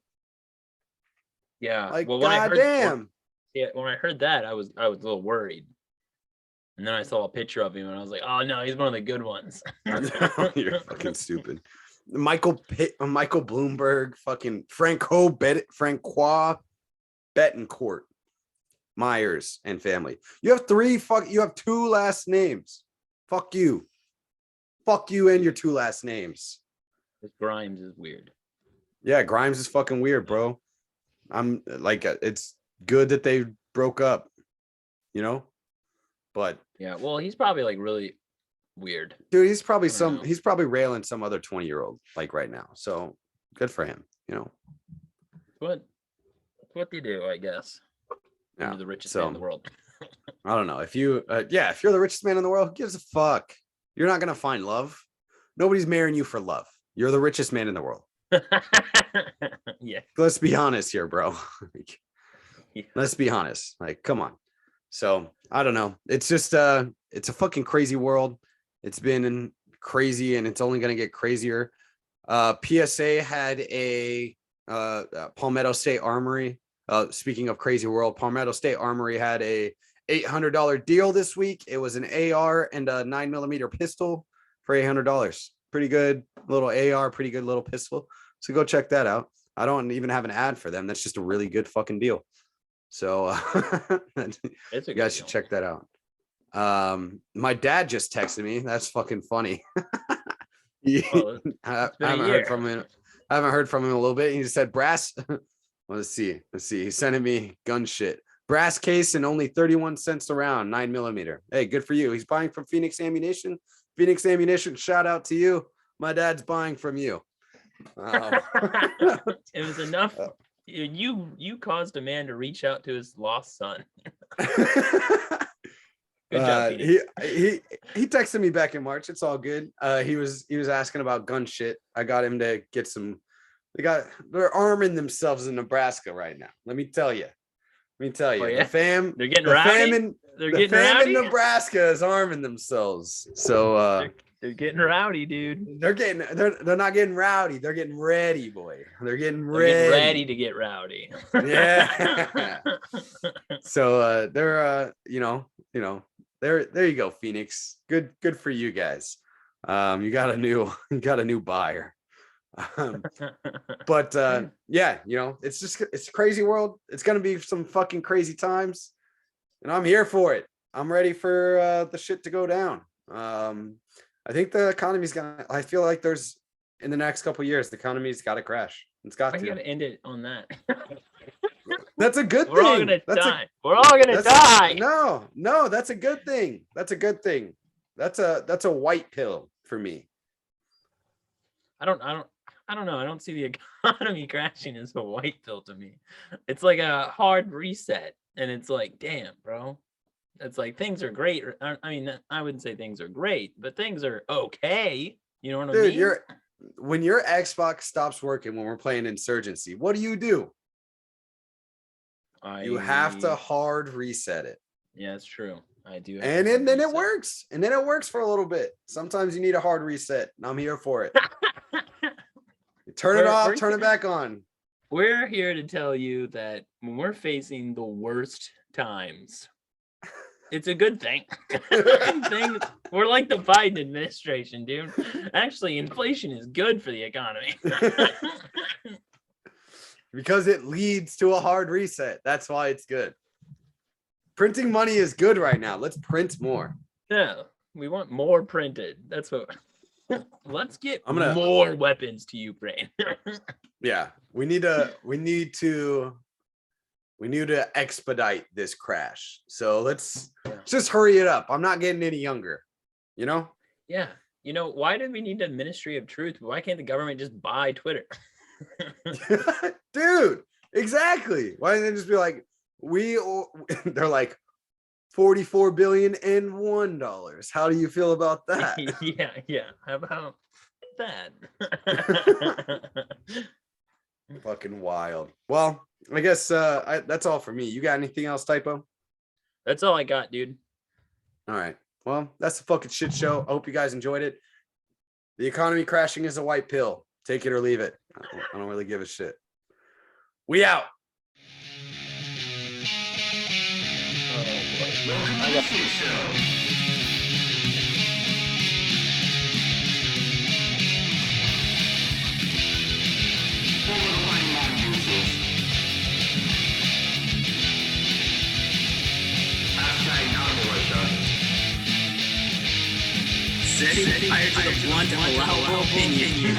Yeah. Like, well, goddamn. Yeah, when I heard that, I was a little worried. And then I saw a picture of him and I was like, oh no, he's one of the good ones. You're fucking stupid. Michael Bloomberg, fucking Francois Betancourt, Myers and family. You have you have two last names. Fuck you. Fuck you and your two last names. This Grimes is weird. Yeah, Grimes is fucking weird, bro. I'm like, it's good that they broke up, you know? But Yeah, well, he's probably like really weird. dude, he's probably I don't know. he's probably railing some other 20-year-old like right now. So good for him, you know. What they do, I guess. Yeah. You're the richest so man in the world. I don't know if you, if you're the richest man in the world, who gives a fuck? You're not gonna find love. Nobody's marrying you for love. You're the richest man in the world. Yeah. Let's be honest here, bro. Yeah. Let's be honest. Like, come on. So I don't know. It's just it's a fucking crazy world. It's been crazy and it's only gonna get crazier. PSA had a Palmetto State Armory. Speaking of crazy world, Palmetto State Armory had a $800 deal this week. It was an AR and a 9mm pistol for $800. Pretty good little AR, pretty good little pistol. So go check that out. I don't even have an ad for them. That's just a really good fucking deal. So It's a you good guys should deal. check that out. My dad just texted me. That's fucking funny. Well, I been a haven't year. heard from him. I haven't heard from him in a little bit. He just said brass. Well, let's see. He's sending me gun shit. Brass case and only 31 cents a round, 9mm. Hey, good for you. He's buying from Phoenix Ammunition. Phoenix Ammunition, shout out to you. My dad's buying from you. It was enough. You caused a man to reach out to his lost son. Good job, Phoenix. He texted me back in March. It's all good. He was asking about gun shit. I got him to get some. They're arming themselves in Nebraska right now. Let me tell you. Oh, yeah? They're getting the rowdy? fam They're the getting fam in rowdy? Nebraska is arming themselves. So They're getting rowdy, dude. they're not getting rowdy. They're getting ready, boy. They're getting They're ready. getting ready to get rowdy. Yeah. So they're there you go, Phoenix. Good for you guys. You got a new buyer. But yeah, it's a crazy world. It's gonna be some fucking crazy times, and I'm here for it. I'm ready for the shit to go down. I think the economy's I feel like there's in the next couple of years, the economy's got to crash. It's got Why to. you gotta end it on that? That's a good We're thing. all gonna That's die. We're all gonna die. No, that's a good thing. That's a good thing. That's a white pill for me. I don't know. I don't see the economy crashing as a white pill to me. It's like a hard reset, and it's like, damn, bro. It's like things are great. I mean, I wouldn't say things are great, but things are okay. You know what I mean? Dude, when your Xbox stops working when we're playing Insurgency, what do? You have to hard reset it. Yeah, it's true. I do. And then it works. And then it works for a little bit. Sometimes you need a hard reset. And I'm here for it. Turn it off, turn it back on. We're here to tell you that when we're facing the worst times, it's a good thing. We're like the Biden administration, dude. Actually, inflation is good for the economy. Because it leads to a hard reset. That's why it's good. Printing money is good right now. Let's print more. Yeah, we want more printed. That's what. Let's get gonna- more weapons to Ukraine. Yeah, we need to expedite this crash. So let's just hurry it up. I'm not getting any younger, Yeah. Why do we need a Ministry of Truth? Why can't the government just buy Twitter? Dude, exactly. Why didn't they just be like, they're like $44 billion and $1. How do you feel about that? Yeah. How about that? Fucking wild. Well, I guess that's all for me. You got anything else, Typo? That's all I got, dude. All right. Well, that's the fucking shit show. I hope you guys enjoyed it. The economy crashing is a white pill. Take it or leave it. I don't really give a shit. We out. Setting fire to the blunt and allowable opinion.